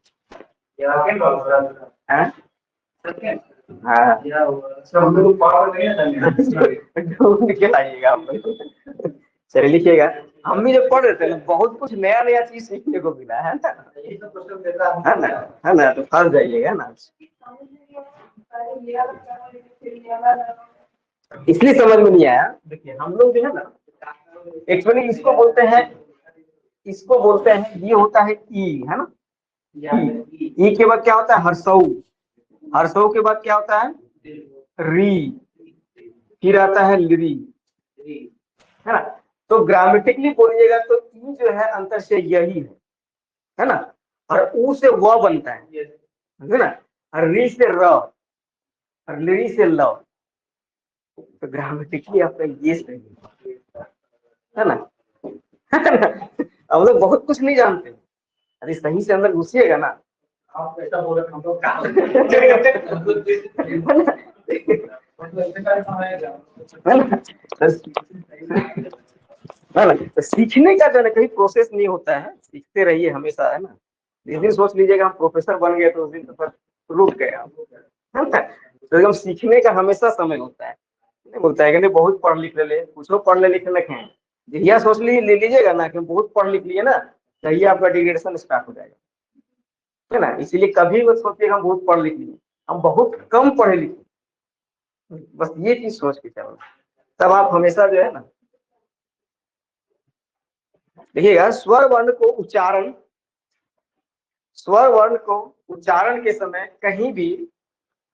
हाँ ढूंढ के लाइएगा आप लोग। चलिए लिखिएगा। हम भी जब पढ़ रहे थे ना बहुत कुछ नया नया चीज सीखने को मिला है ना, तो फंस जाइएगा ना, इसलिए समझ में नहीं आया। देखिए हम लोग जो है ना एक्चुअली इसको बोलते हैं ये होता है ई, है ना। ई के बाद क्या होता है हर्षऊ, हर्षऊ के बाद क्या होता है री, फिर आता है लिरी, है ना। तो ग्रामेटिकली बोलिएगा तो ई जो है अंतर से यही है ना। और ऊ से व बनता है ना, और री से र, और लिरी से ल। तो ग्रामेटिकली आपका ये सही है ना। हम लोग बहुत कुछ नहीं जानते, अरे सही से अंदर घुसिएगा ना। आप ऐसा बोले हम लोग तो सीखने का जो है कहीं प्रोसेस नहीं होता है, सीखते रहिए हमेशा, है ना। जिस दिन सोच लीजिएगा हम प्रोफेसर बन गए तो उस दिन तो फिर रुक गए हम, है ना। तो एकदम सीखने का हमेशा समय होता है, नहीं बोलता है कि बहुत पढ़ लिख ले, कुछ पढ़ ले लिख लिखे हैं, यह सोच ले लीजिएगा ना कि बहुत पढ़ लिख लिए ना, तो ये आपका डिग्रेडेशन स्टार्ट हो जाएगा, है ना। इसीलिए कभी मत सोचिए हम बहुत पढ़ लिख लिए, हम बहुत कम पढ़े लिखे, बस ये चीज सोच के चलो, तब आप हमेशा जो है ना। देखिएगा स्वर वर्ण को उच्चारण के समय कहीं भी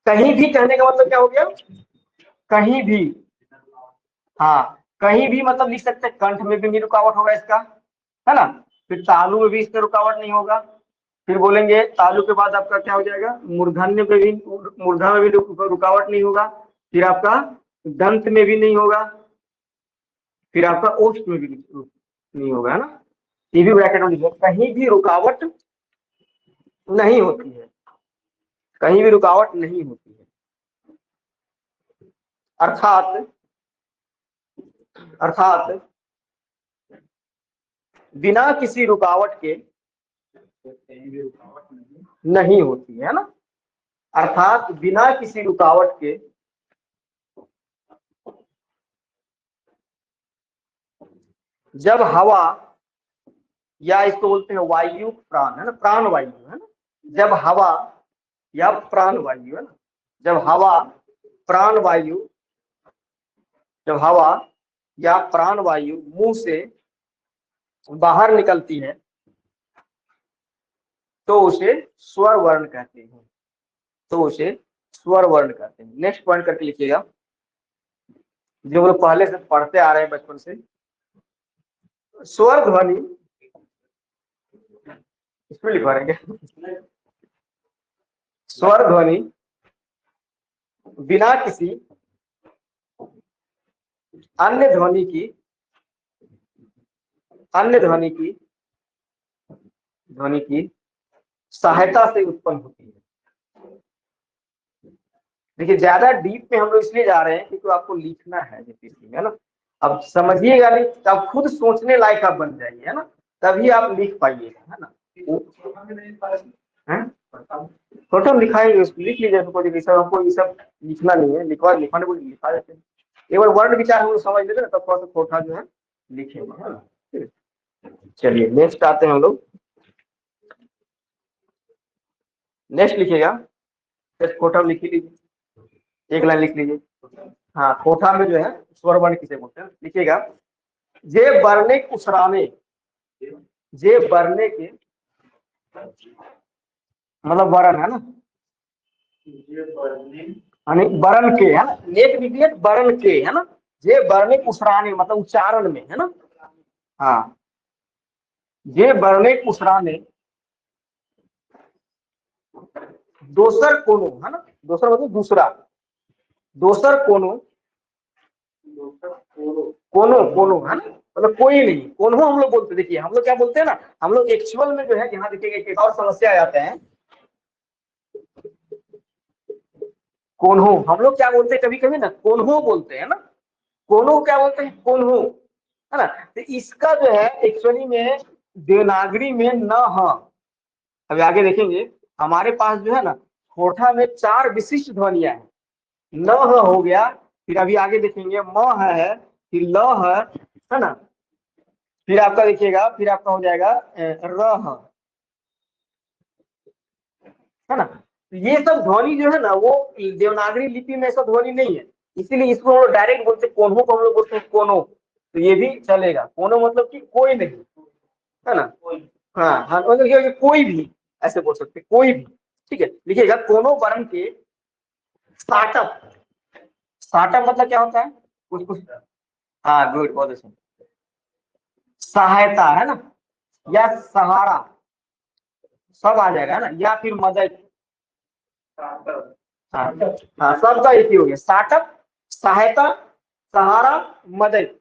कहने का मतलब क्या हो गया, कहीं भी, हाँ कहीं भी मतलब लिख सकते हैं, कंठ में भी नहीं रुकावट होगा इसका, है ना। फिर तालु में भी इसका रुकावट नहीं होगा। फिर बोलेंगे तालु के बाद आपका क्या हो जाएगा, मूर्धन्य में भी, मूर्धा में भी रुकावट नहीं होगा। फिर आपका दंत में भी नहीं होगा। फिर आपका ओष्ठ में भी नहीं होगा, है ना। ये भी ब्रैकेट में लिखो, कहीं भी रुकावट नहीं होती है, कहीं भी रुकावट नहीं होती है। अर्थात अर्थात बिना किसी रुकावट के कहीं भी रुकावट नहीं होती है ना। अर्थात बिना किसी रुकावट के जब हवा, या इसको बोलते हैं वायु प्राण, है ना, प्राण वायु, है ना। जब हवा या प्राण वायु, है ना, जब हवा प्राण वायु, जब हवा या प्राण वायु मुंह से बाहर निकलती है तो उसे स्वर वर्ण कहते हैं, तो उसे स्वर वर्ण कहते हैं। नेक्स्ट पॉइंट करके लिखिएगा, जो लोग पहले से पढ़ते आ रहे हैं बचपन से। स्वर ध्वनि, इसमें लिखवा रहेंगे, स्वर ध्वनि बिना किसी अन्य ध्वनि की सहायता से उत्पन्न होती है। देखिए ज्यादा डीप में हम लोग इसलिए जा रहे हैं क्योंकि तो आपको लिखना है जेपीसी में, है ना। अब समझिएगा नहीं, तब खुद सोचने लायक आप बन जाइए, है ना, तभी आप लिख पाइएगा, है ना। फोटो लिखाएंगे, लिख लीजिए, हमको ये सब लिखना नहीं है, लिखवाने को लिखा देते हैं। एक बार वर्ड विचार हम लोग समझ लेते हैं तब थोड़ा सा फोटा जो है लिखेंगे, है ना। चलिए नेक्स्ट आते हैं हम लोग। नेक्स्ट लिखिएगा, कोठा लिख लीजिए, एक लाइन लिख लीजिए। हाँ, कोठा में जो है स्वर वर्ण किसे बोलते हैं, लिखिएगा। जे बरने उसराने, जे बरने के मतलब वरण, है ना, बरन के, है ना, नेक लिखिए बरन के, है ना। जे बरने उसराने मतलब उच्चारण में, है ना। हाँ, जे बरने उसराने दोसर कोनो, है ना, दोसर मतलब दूसरा, दोसर कोनो, कोनो, है ना, मतलब कोई नहीं, कोनो हम लोग बोलते। देखिए हम लोग क्या बोलते हैं ना, हम लोग एक्चुअल में जो है, यहाँ देखिए एक और समस्या आ जाते हैं। कोन्हो हम लोग क्या बोलते हैं, कभी कभी ना कोन्हो बोलते हैं ना, कोनो क्या बोलते हैं, कोन्हो, है ना। तो इसका जो है एक्चुअली में देवनागरी में न ह, अभी आगे देखेंगे हमारे पास जो है ना कोठा में 4 विशिष्ट ध्वनियां हैं। न ह हो गया, फिर अभी आगे देखेंगे म है, फिर ल है ना, फिर आपका देखिएगा, फिर आपका हो जाएगा र है ना। तो ये सब ध्वनि जो है ना वो देवनागरी लिपि में ऐसा ध्वनि नहीं है, इसीलिए इसको हम लोग डायरेक्ट बोलते हैं, कोन्हो को हम लोग बोलते हैं कोनो, तो ये भी चलेगा। कोनो मतलब कि कोई नहीं, है ना। हाँ हाँ, मतलब कोई भी ऐसे बोल सकते, कोई भी, ठीक है। लिखिएगा कोनो वर्ण के स्टार्टअप, स्टार्टअप मतलब क्या होता है, कुछ हाँ गुड, बहुत अच्छा, सहायता, है ना, या सहारा, सब आ जाएगा, है ना, या फिर मदद। हाँ हाँ, सबका एक ही हो गया, स्टार्टअप, सहायता, सहारा, मदद।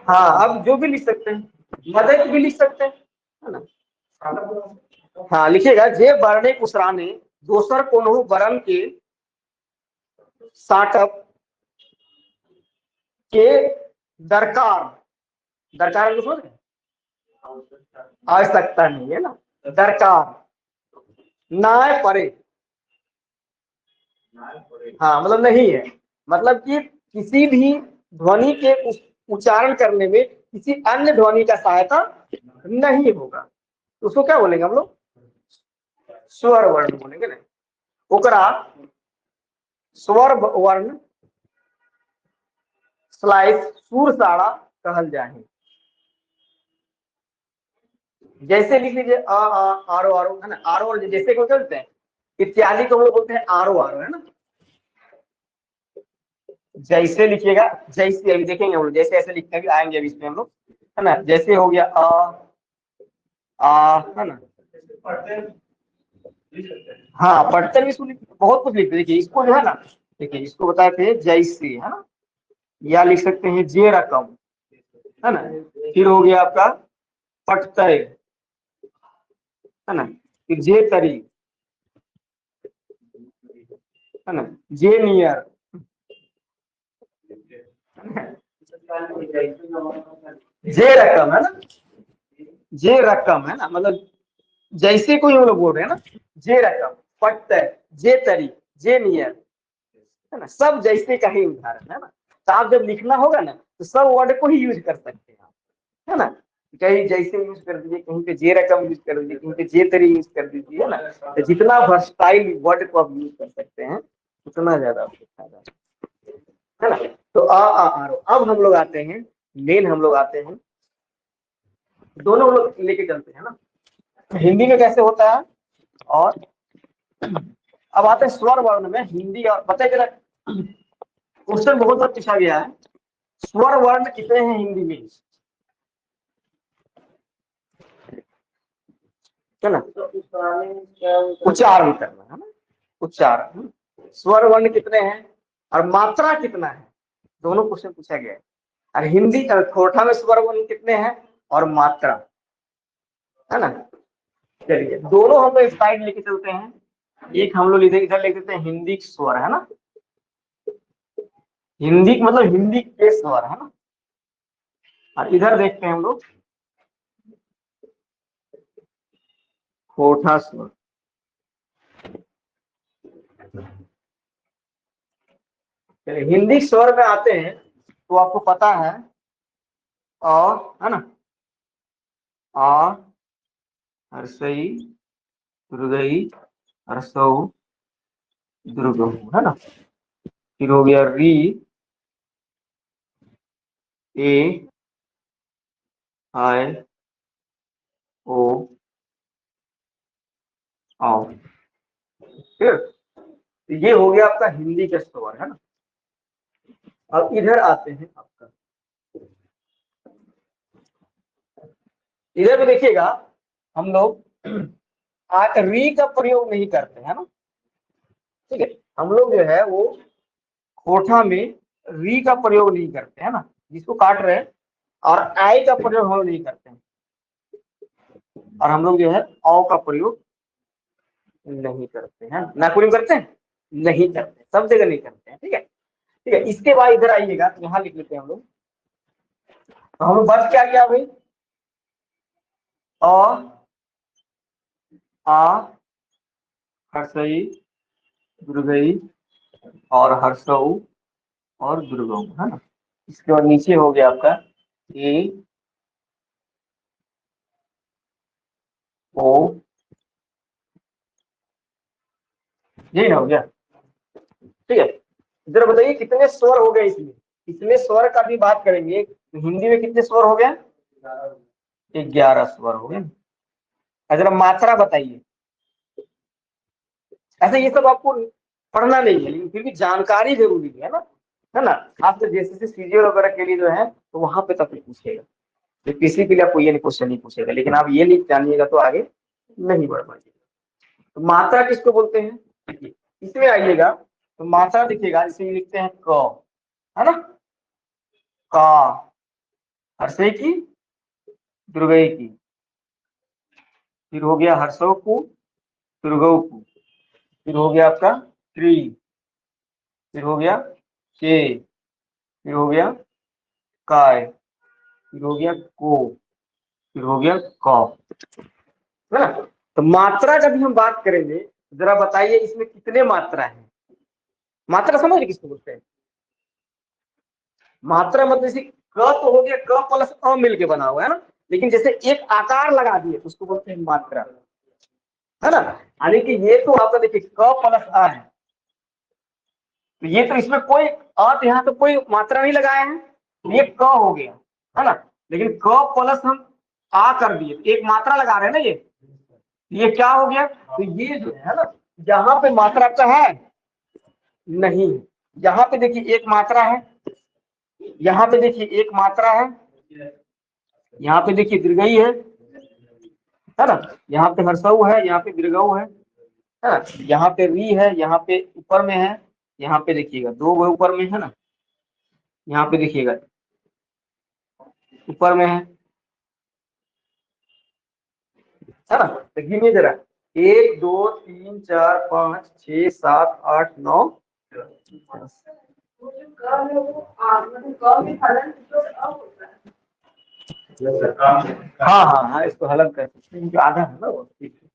हाँ, अब जो भी लिख सकते हैं, मदद भी लिख सकते हैं, है ना। हाँ लिखिएगा, जे बरने उसराने दोसर कोनो वरण के स्टार्टअप के दरकार, दरकार को समझ, आवश्यकता नहीं है ना, दरकार ना पड़े, हाँ मतलब नहीं है, मतलब कि किसी भी ध्वनि के उच्चारण करने में किसी अन्य ध्वनि का सहायता नहीं होगा, तो उसको क्या बोलेंगे हम लोग, स्वर वर्ण बोलेंगे ना। ओकरा स्वर वर्ण स्लाइस सुर साड़ा कहल जाए। जैसे लिख लीजिए आरो आरो, है ना, आरो, जैसे को बोलते हैं इत्यादि को हम लोग बोलते हैं आरो आरो, है ना। जैसे लिखिएगा, जैसे अभी देखेंगे हम लोग, जैसे ऐसे लिखते भी आएंगे अभी इसमें हम लोग, है ना। जैसे हो गया है ना। हाँ पढ़ते भी इसको बहुत कुछ लिखते, देखिए इसको जो है ना, देखिए इसको बताते हैं जैसे, है ना, या लिख सकते हैं जे रकम, है ना। फिर हो गया आपका पटतय, है ना। फिर जे तरी, है ना, जे नियर, जे रकम, है ना, जे रकम, है ना, मतलब जैसे कोई हम लोग बोल रहे हैं ना, जे रकम, पटतय, जे तरी, जे नियर, है ना, सब जैसे का ही उदाहरण है ना। तो आप जब लिखना होगा ना तो सब वर्ड को ही यूज कर सकते हैं आप, है ना। कहीं जैसे यूज कर दीजिए, कहीं पे जे रकम यूज कर दीजिए, कहीं पे जे तरी यूज कर दीजिए, है ना। तो जितना वर्सटाइल वर्ड को आप यूज कर सकते हैं उतना ज्यादा आपको फायदा है ना। तो अब हम लोग आते हैं मेन, हम लोग आते हैं दोनों लोग लेके चलते हैं ना, हिंदी में कैसे होता है। और अब आते हैं स्वर वर्ण में, हिंदी और बताइए जरा, क्वेश्चन बहुत बार पूछा गया है, स्वर वर्ण कितने हैं हिंदी में, है ना। उच्चारण करना, है ना, उच्चारण, स्वर वर्ण कितने हैं और मात्रा कितना है, दोनों क्वेश्चन पूछा गया है। और हिंदी खोरठा में स्वर वर्ण कितने हैं और मात्रा, है ना। चलिए दोनों हम लोग साइड लेके चलते हैं, एक हम लोग इधर लिख देते हैं हिंदी स्वर, है ना, हिंदी मतलब हिंदी के स्वर, है ना। और इधर देखते हैं हम लोग खोरठा स्वर। चलिए हिंदी स्वर में आते हैं तो आपको पता है है ना, आ, हर्षई, दुर्गई, हर्षौ, दुर्गौ, है ना। फिर हो गया री, ए, आय, ओ, आओ। ठीक है, तो ये हो गया आपका हिंदी का स्वर, है ना। अब इधर आते हैं आपका, इधर भी देखिएगा हम लोग री का प्रयोग नहीं करते हैं ना, ठीक है। हम लोग जो है वो कोठा में री का प्रयोग नहीं करते हैं ना, जिसको काट रहे हैं, और आई का प्रयोग हम लोग नहीं करते हैं, और हम लोग जो है औ का प्रयोग नहीं करते हैं, ना प्रयोग करते हैं, नहीं करते, सब जगह नहीं करते हैं, ठीक है। ठीक है, इसके बाद इधर आइएगा तो यहाँ लिख लेते हैं हम लोग, तो हम लोग बच क्या गया भाई, अ, आ, हर्षई, दुर्गई और हर्षौ और दुर्गम, है ना। इसके बाद नीचे हो गया आपका ए, ओ, यही ना हो गया, ठीक है। जरा बताइए कितने स्वर हो गए इसमें, इसमें स्वर का भी बात करेंगे, तो हिंदी में कितने स्वर हो गए, 11 स्वर हो गए। जरा मात्रा बताइए, ऐसे ये सब आपको पढ़ना नहीं है लेकिन फिर भी जानकारी जरूरी है ना। खासकर जैसे सीजीएल वगैरह के लिए जो है तो वहां पे तक पूछेगा, तो किसी के लिए आपको ये क्वेश्चन नहीं पूछेगा, लेकिन आप ये लिख जानिएगा तो आगे नहीं बढ़ पाएगा। तो मात्रा किसको बोलते हैं, देखिए इसमें आइएगा तो मात्रा दिखेगा, इसे लिखते हैं क, है ना, का, हर्षे की, दुर्गई की, फिर हो गया हर्षो को, दुर्गौ को, फिर हो गया आपका त्रि, फिर हो गया के, फिर हो गया काय, फिर हो गया को, फिर हो गया क, है ना। तो मात्रा जब हम बात करेंगे जरा बताइए इसमें कितने मात्रा है, मात्रा समझ किसको बोलते हैं, मात्रा मतलब जैसे क तो हो गया, क प्लस अ मिलके बना हुआ है ना, लेकिन जैसे एक आकार लगा दिए तो उसको बोलते हैं मात्रा, है ना। यानी कि ये तो आपका देखिए क प्लस अ है, तो ये तो इसमें कोई यहाँ तो कोई मात्रा नहीं लगाया है, ये क हो गया, है ना। लेकिन क प्लस हम आ कर दिए, एक मात्रा लगा रहे हैं ना, ये क्या हो गया, तो ये जो है ना यहाँ पे मात्रा का है नहीं, यहाँ पे देखिए एक मात्रा है, यहाँ पे देखिए एक मात्रा है, यहाँ पे देखिए दीर्घई है ना, यहाँ पे हर्षऊ है, यहाँ पे दीर्घऊ है ना, यहाँ पे री है, यहाँ पे ऊपर में है, यहाँ पे देखिएगा दो वो ऊपर में है ना, यहाँ पे देखिएगा ऊपर में है ना। तो गिनिए जरा, 1 2 3 4 5 6 7 8 9 10। वो जो क है वो मतलब क में हलन जो अ होता है। हाँ हाँ हाँ, इसको हलन कर सकते हैं, जो आधा है ना वो, ठीक है।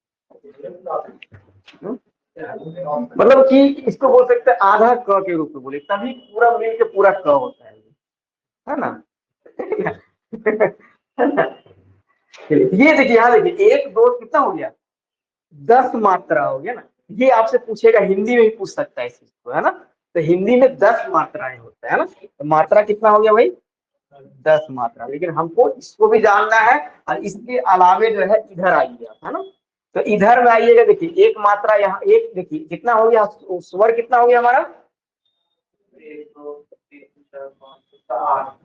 मतलब कि इसको बोल सकते हैं आधा क के रूप में बोले, तभी पूरा मिल के पूरा क होता है ना। है ना? ये देखिए, यहाँ देखिए 1 2 कितना हो गया, 10 मात्रा हो गया ना। ये आपसे पूछेगा, हिंदी में भी पूछ सकता है इस चीज को, है ना। तो हिंदी में 10 मात्राएं होता है ना, तो मात्रा कितना हो गया भाई, 10 मात्रा। लेकिन हमको इसको भी जानना है, और इसके अलावे जो है इधर आइएगा, है ना। तो इधर में आइएगा, देखिए एक मात्रा यहाँ, एक देखिए कितना हो गया, स्वर कितना हो गया हमारा, 1 2 3 4 5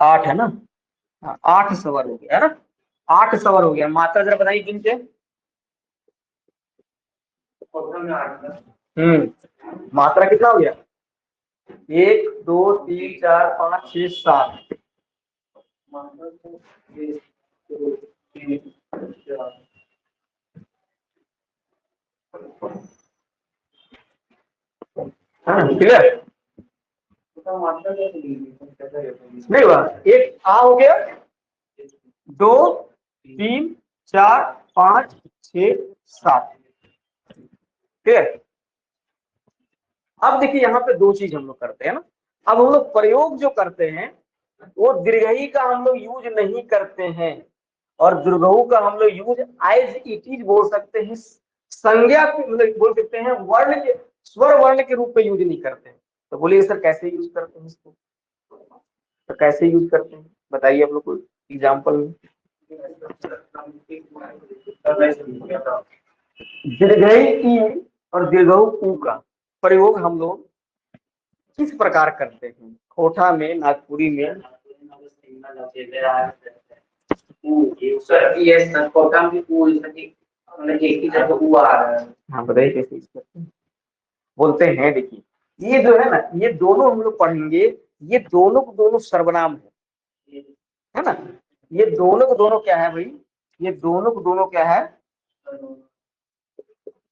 8 है ना। हाँ, 8 स्वर हो गया, है ना, 8 स्वर हो गया। मात्रा जरा बताइए किन से। मात्रा कितना हो गया, 1 2 3 4 5 6 7। क्लियर, नहीं हुआ, एक आ हो गया, 2 3 4 5 6 7। क्लियर। अब देखिए यहाँ पे दो चीज हम लोग करते हैं ना। अब हम लोग प्रयोग जो करते हैं वो दीर्घई का हम लोग यूज नहीं करते हैं, और दीर्घऊ का हम लोग यूज एज इट इज बोल सकते हैं, संज्ञा मतलब बोल सकते हैं, वर्ण के स्वर वर्ण के रूप में यूज नहीं करते हैं। तो बोलिए सर कैसे यूज करते हैं इसको, तो कैसे यूज करते हैं बताइए आप लोग कोई एग्जाम्पल में। दीर्घई ई और दीर्घऊ ऊ का प्रयोग हम लोग किस प्रकार करते हैं, खोटा में, नागपुरी में। हाँ बताइए कैसे यूज करते हैं, बोलते हैं। देखिए ये जो है ना, ये दोनों हम लोग पढ़ेंगे, ये दोनों को दोनों सर्वनाम है ना। ये दोनों को दोनों क्या है भाई, ये दोनों को दोनों क्या है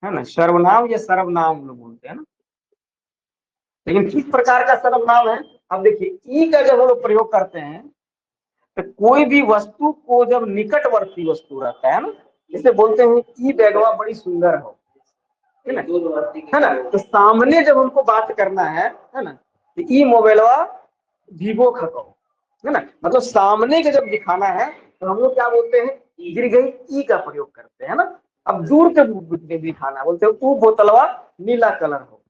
ना, सर्वनाम या सर्वनाम हम लोग बोलते हैं ना। लेकिन किस प्रकार का सर्वनाम है, अब देखिए ई का जब हम लोग प्रयोग करते हैं, तो कोई भी वस्तु को जब निकटवर्ती वस्तु रहता है ना, जैसे बोलते हैं ई बैगवा बड़ी सुंदर है ना, तो सामने जब हमको बात करना है ना, तो ई मोबाइलवा वीवो खको, है ना, मतलब सामने का जब दिखाना है तो हम लोग क्या बोलते हैं, दीर्घई ई का प्रयोग करते हैं ना। अब दूर के दिखाना बोलते हैं ऊ बोतलवा नीला कलर हो,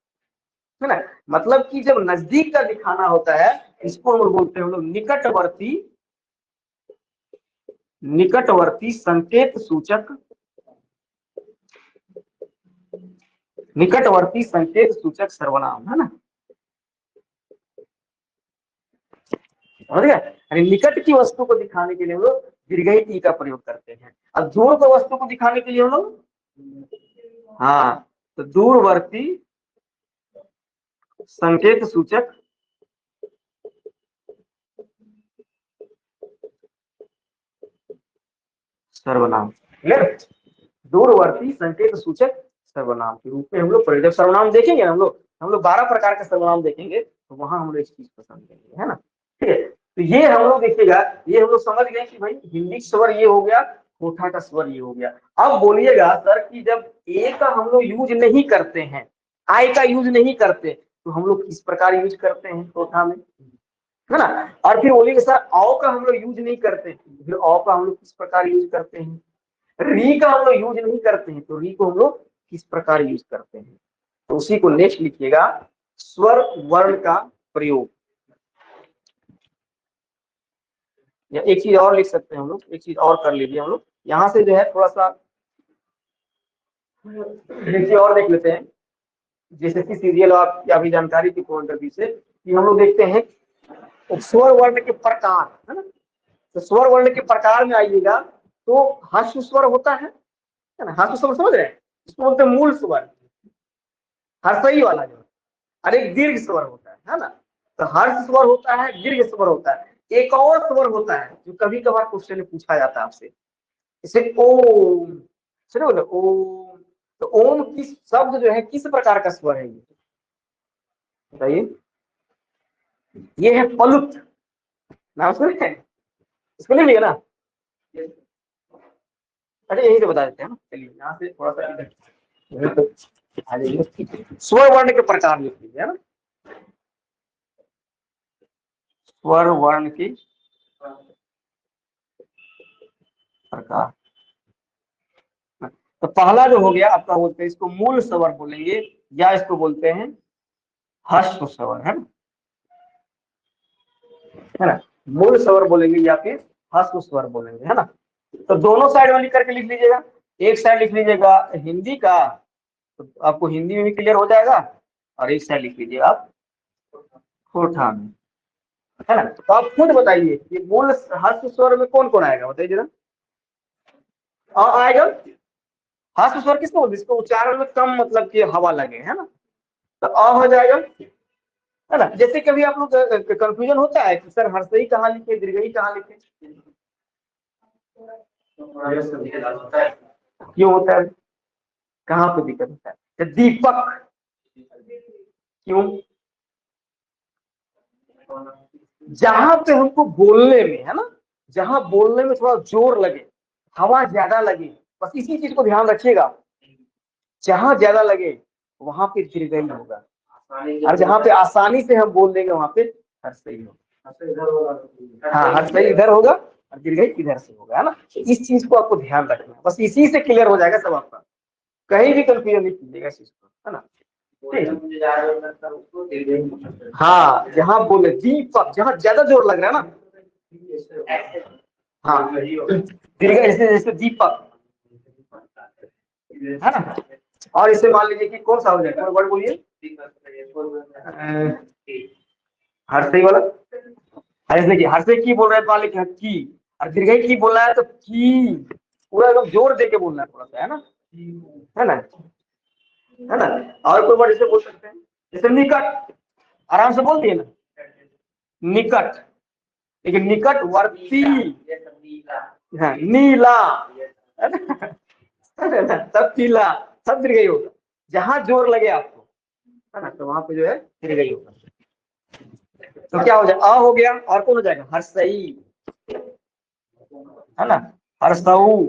है ना। मतलब कि जब नजदीक का दिखाना होता है, इसको हम लोग बोलते हैं हम लोग निकटवर्ती संकेत सूचक, निकटवर्ती संकेत सूचक सर्वनाम, है ना। समझ गया, यानी निकट की वस्तु को दिखाने के लिए हम लोग दीर्घई ई का प्रयोग करते हैं। अब दूर की वस्तु को दिखाने के लिए हम लोग, हाँ, तो दूरवर्ती संकेत सूचक सर्वनाम। क्लियर, दूरवर्ती संकेत सूचक सर्वनाम के रूप में हम लोग प्रयोग, जब सर्वनाम देखेंगे हम लोग 12 प्रकार के सर्वनाम देखेंगे, तो वहां हम लोग इस चीज को समझेंगे, है ना। ठीक है, तो ये हम लोग देखिएगा, ये हम लोग समझ गए कि भाई हिंदी स्वर ये हो गया, कोठा का स्वर ये हो गया। अब बोलिएगा सर कि जब ए का हम लोग यूज नहीं करते हैं, आई का यूज नहीं करते, तो हम लोग किस प्रकार यूज करते हैं कोठा में, है ना। और फिर बोलिएगा सर औ का हम लोग यूज नहीं करते, फिर औ का हम लोग किस प्रकार यूज करते हैं। री का हम लोग यूज नहीं करते हैं, तो री को हम लोग किस प्रकार यूज करते हैं। तो उसी को नेक्स्ट लिखिएगा, स्वर वर्ण का प्रयोग। या एक चीज और लिख सकते हैं हम लोग, एक चीज और कर लीजिए हम लोग, यहाँ से जो है थोड़ा सा एक चीज और देख लेते हैं। जैसे कि सीरियल आप अभी जानकारी की पॉइंट ऑफ व्यू से कि हम लोग देखते हैं स्वर वर्ण के प्रकार, है ना। तो स्वर वर्ण के प्रकार में आइएगा तो ह्रस्व स्वर होता है ना। ह्रस्व स्वर समझ रहे हैं, इसको बोलते हैं मूल स्वर, हर्षई वाला जो, और एक दीर्घ स्वर होता है ना। तो हर्ष स्वर होता है, दीर्घ स्वर होता है। एक और स्वर होता है जो कभी कभार क्वेश्चन में पूछा जाता है आपसे, जैसे ओम, सुनो बोले ओम। तो ओम किस शब्द जो है किस प्रकार का स्वर है, ये बताइए। ये है पलुत, नाम सुने हैं, इसको नहीं लिया ना। अरे यही तो बता देते हैं ना, चलिए यहाँ से थोड़ा सा इधर तो आ जाइए। स्वर वर्ण के प्रकार लिख लीजिए, है ना। स्वर वर्ण की प्रकार। तो पहला जो हो गया आपका, बोलते हैं इसको मूल स्वर बोलेंगे, या इसको बोलते हैं ह्रस्व स्वर, है ना। मूल स्वर बोलेंगे या फिर ह्रस्व स्वर बोलेंगे, है ना। तो दोनों साइड में लिख करके लिख लीजिएगा। एक साइड लिख लीजिएगा हिंदी का, तो आपको हिंदी में भी क्लियर हो जाएगा, और एक साइड लिख लीजिएगा आप कोठा में, है ना। तो आप खुद बताइए कि मूल ह्रस्व स्वर में कौन कौन आएगा, बताइए जरा। आएगा ह्रस्व स्वर किसको बोलते हैं, जिसको उच्चारण में कम मतलब कि हवा लगे, है ना। तो अ हो जाएगा, है ना। जैसे कभी आप लोग कंफ्यूजन होता है कि सर हर्षई कहाँ लिखे, दीर्घई कहाँ लिखे, क्यों होता है, कहाँ पे दिक्कत होता है। दीपक क्यों, जहां पे हमको बोलने में, है ना, जहां बोलने में थोड़ा जोर लगे, हवा ज्यादा लगे, बस इसी चीज को ध्यान रखिएगा। जहां ज्यादा लगे वहां पे दीर्घई होगा, और जहां पे आसानी से हम बोल देंगे वहां पे हर्षई होगा। हाँ, हर्षई इधर होगा और दीर्घई इधर से होगा, है ना। इस चीज को आपको ध्यान रखना है, बस इसी से क्लियर हो जाएगा सब आपका, कहीं भी कंफ्यूजन नहीं कीजिएगा इस चीज को, है ना। हाँ, जहाँ बोले दीपक, जहाँ ज्यादा जोर लग रहा है ना, हाँ दीर्घ, जैसे जैसे दीपक, है ना। और इसे मान लीजिए कि कौन सा हो जाएगा, वर्ड बोलिए, हर्षई वाला। ऐसे देखिए, हर्षई की बोल रहा है, मान लीजिए की, और दीर्घई की बोलना है तो की, पूरा एकदम जोर दे के बोलना है थोड़ा सा, है ना, है ना, है ना। और कोई वर्ड इसे बोल सकते हैं, जैसे निकट, आराम से बोल दिए ना, निकट। लेकिन निकटवर्ती, हाँ नीला, है ना, तब पीला, सब दीर्घई होगा। जहां जोर लगे आपको, है ना, तो वहां पे जो है दीर्घई होगा। तो क्या हो जाएगा, अ हो गया, और कौन हो जाएगा, हर्षई, है ना, हर्षऊ,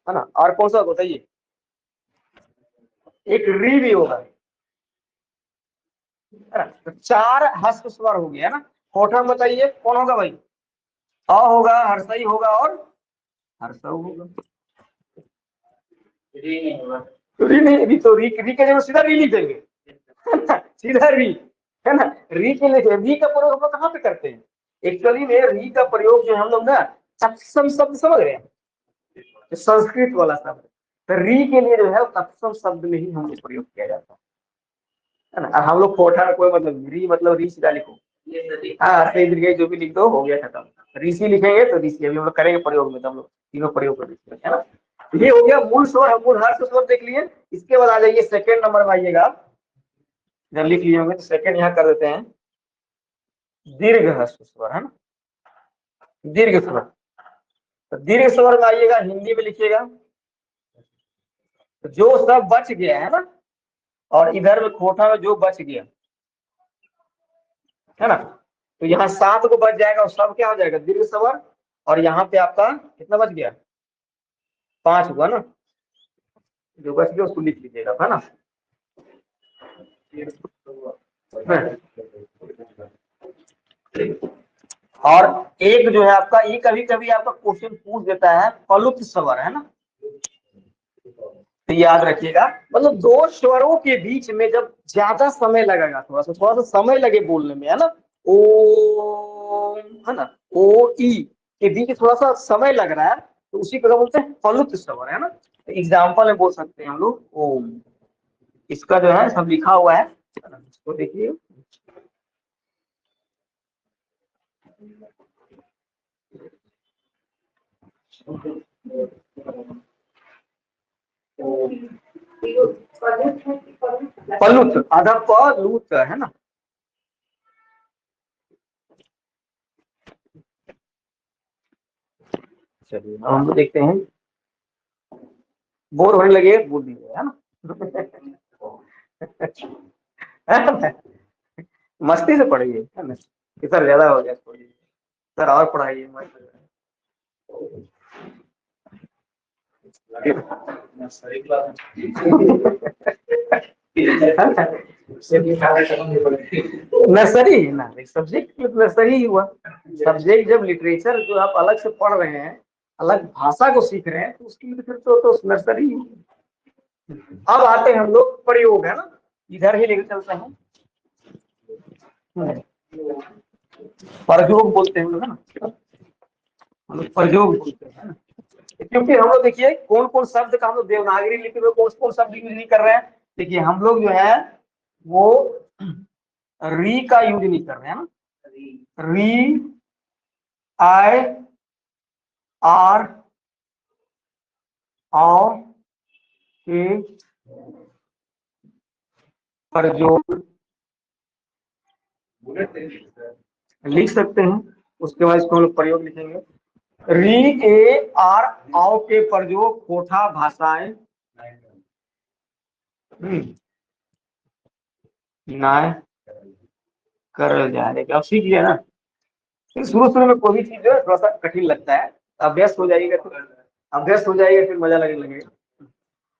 है ना। और कौन सा बताइए, एक री भी होगा, है ना। तो 4 हर्ष स्वर हो गया, है ना। होठा बताइए कौन होगा भाई, अ होगा, हर्षई होगा और हर्षऊ होगा। री नहीं, री तो री के जगह सीधा री लिख देंगे, सीधा री, है ना। री के लिए री का प्रयोग हम लोग कहाँ पे करते हैं, एक्चुअली में री का प्रयोग जो हम लोग ना तत्सम शब्द समझ रहे हैं, संस्कृत वाला शब्द, तो री के लिए जो है तत्सम शब्द में ही हम लोग प्रयोग किया जाता है ना। हम लोग कोठा में कोई मतलब री मतलब री सीधा लिखो, हाँ सही दीर्घ जो भी लिख दो, हो गया खत्म। ऋषि लिखेंगे तो ऋषि अभी हम लोग करेंगे प्रयोग में, तो हम लोग तीनों प्रयोग कर, है ना। ये हो गया मूल स्वर, मूल हर्ष स्वर देख लिए। इसके बाद आ जाइए सेकंड नंबर में आइएगा, जब लिख लिए होंगे तो सेकंड यहाँ कर देते हैं, दीर्घ हर्ष स्वर, है ना, दीर्घ स्वर। तो दीर्घ स्वर में आइएगा, हिंदी में लिखिएगा, तो जो सब बच गया है ना, और इधर में खोटा में जो बच गया, है ना, तो यहाँ 7 को बच जाएगा, और सब क्या हो जाएगा, दीर्घ स्वर। और यहाँ पे आपका कितना बच गया, 5 हुआ ना, जो बच गया उसको लिख लीजिएगा, है ना। और एक जो है आपका, ये कभी कभी आपका क्वेश्चन पूछ देता है फलुत स्वर, है ना, तो याद रखिएगा, मतलब दो स्वरों के बीच में जब ज्यादा समय लगेगा, थोड़ा सा समय लगे बोलने में, है ना, ओ, है ना, ओ ई के बीच थोड़ा सा समय लग रहा है, तो उसी को बोलते हैं फलुत स्वर, है ना। तो एग्जाम्पल में बोल सकते हैं हम लोग ओम, इसका जो है सब लिखा हुआ है, इसको देखिए। पलुत, आधा पलुत है ना। चलिए अब हम लोग देखते हैं, बोर होने लगे बोल दीजिए, है ना। मस्ती से पढ़िए, है ना, सर ज्यादा हो गया सर, और पढ़ाइए मत। नर्सरी क्लास नर्सरी है ना, सब्जेक्ट नर्सरी ही हुआ। सब्जेक्ट जब लिटरेचर जो आप अलग से पढ़ रहे हैं, अलग भाषा को सीख रहे हैं, तो उसकी फिर तो नर्सरी ही। अब आते हैं हम लोग प्रयोग, है ना, इधर ही लेकर चलते हैं। प्रयोग बोलते हैं हम लोग, है ना, हम लोग प्रयोग बोलते हैं ना। क्योंकि हम लोग देखिए कौन कौन शब्द का हम लोग देवनागरी लिपि में कौन कौन शब्द यूज नहीं कर रहे हैं। देखिए हम लोग जो है वो री का यूज नहीं कर रहे हैं ना, री, आई, आर, और के प्रयोग लिख सकते हैं। उसके बाद इसको हम लोग प्रयोग लिखेंगे, री ए आर आओ के प्रयोग कोठा भाषाएं नाय कर जाएगा। अब सीख लिया ना। शुरू में कोई भी चीज जो है थोड़ा सा कठिन लगता है, अभ्यास हो जाएगा तो अभ्यास हो जाएगा, फिर मजा लगने लगेगा।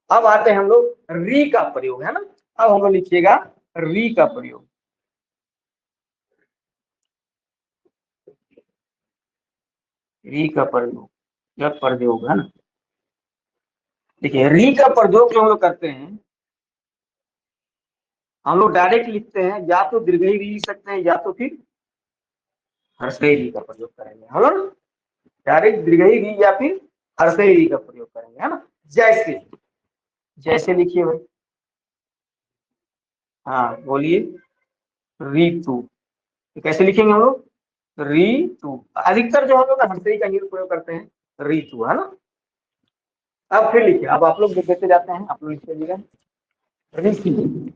अब आते हैं हम लोग री का प्रयोग, है ना। अब हम लोग लिखिएगा री का प्रयोग, री का प्रयोग, जब प्रयोग है ना। देखिए री का प्रयोग जो हम लोग करते हैं, हम लोग डायरेक्ट लिखते हैं, या तो दीर्घई री लिख सकते हैं, या तो फिर हर्षई री का प्रयोग करेंगे, है ना। डायरेक्ट दीर्घई री या फिर हर्षई री का प्रयोग करेंगे, है ना। जैसे, जैसे लिखिए भाई, हाँ बोलिए, ऋतु, तो कैसे लिखेंगे हम लोग, ऋतु। अधिकतर जो हम लोग हर्षई का ही प्रयोग करते हैं, ऋतु, है ना। अब फिर लिखिए, अब आप लोग देते जाते हैं, आप लोग लिख लीजिएगा ऋषि।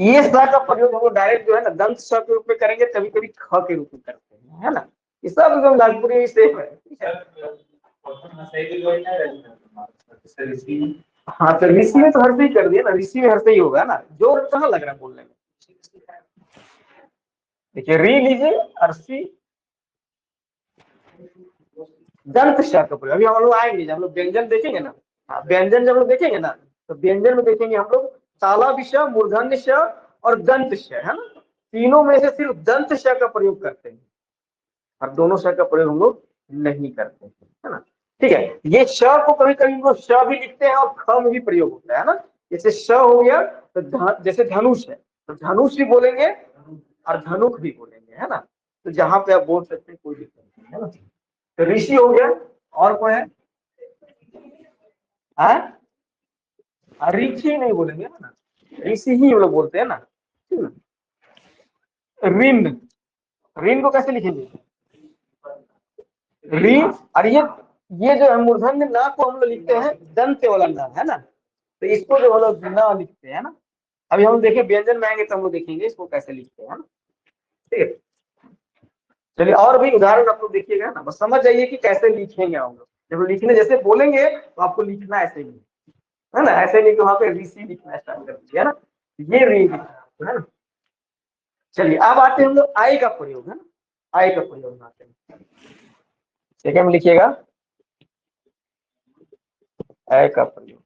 ये स का प्रयोग हम लोग डायरेक्ट जो है ना दंत स के रूप में करेंगे, कभी कभी ख के रूप में करते हैं, है ना। ये सब एकदम नागपुरी सेम है, ठीक है। हाँ तो ऋषि में तो हर्षई कर दिया ना, ऋषि में हर्षई होगा ना, जोर कहाँ लग रहा है बोलने में। देखिए री लीजिए, अर्शी, दंत श का प्रयोग। अभी हम लोग आएंगे, जब हम लोग व्यंजन देखेंगे ना, हाँ व्यंजन जब लोग देखेंगे ना, तो व्यंजन में देखेंगे हम लोग ताला विष, मूर्धन्य श और दंत श, है ना। तीनों में से सिर्फ दंत श का प्रयोग करते हैं, और दोनों श का प्रयोग हम लोग नहीं करते, है ना। ठीक है, ये श को कभी कभी हम लोग श भी लिखते हैं और ख में भी प्रयोग होता है ना। जैसे श हो गया तो जैसे धनुष है तो धनुष भी बोलेंगे और धनुक भी बोलेंगे, है ना। तो जहां पे आप बोल सकते हैं कोई दिक्कत नहीं, है ना। तो ऋषि हो गया, और कोई है, ऋषि नहीं बोलेंगे, है ना, ऋषि ही हम लोग बोलते हैं ना। ऋण, ऋण को कैसे लिखेंगे, री, और ये जो है मूर्धन्य ना को हम लोग लिखते हैं दंत वाला ना, है ना। तो इसको जो हम लोग ना लिखते हैं ना। अभी हम देखें व्यंजन में आएंगे तो हम लोग देखेंगे इसको कैसे लिखते हैं, ठीक है। चलिए और भी उदाहरण आप लोग देखिएगा ना, बस समझ जाइए कि कैसे लिखेंगे हम लोग। जब लिखने जैसे बोलेंगे तो आपको लिखना ऐसे ही, है ना। ऐसे नहीं कि वहां पे ऋषि लिखना स्टार्ट कर दीजिए, है ना। ये री लिखना है ना। चलिए अब आते हैं हम लोग आई का प्रयोग, है ना। आई का प्रयोग आते हैं, ठीक है, लिखिएगा आई का प्रयोग।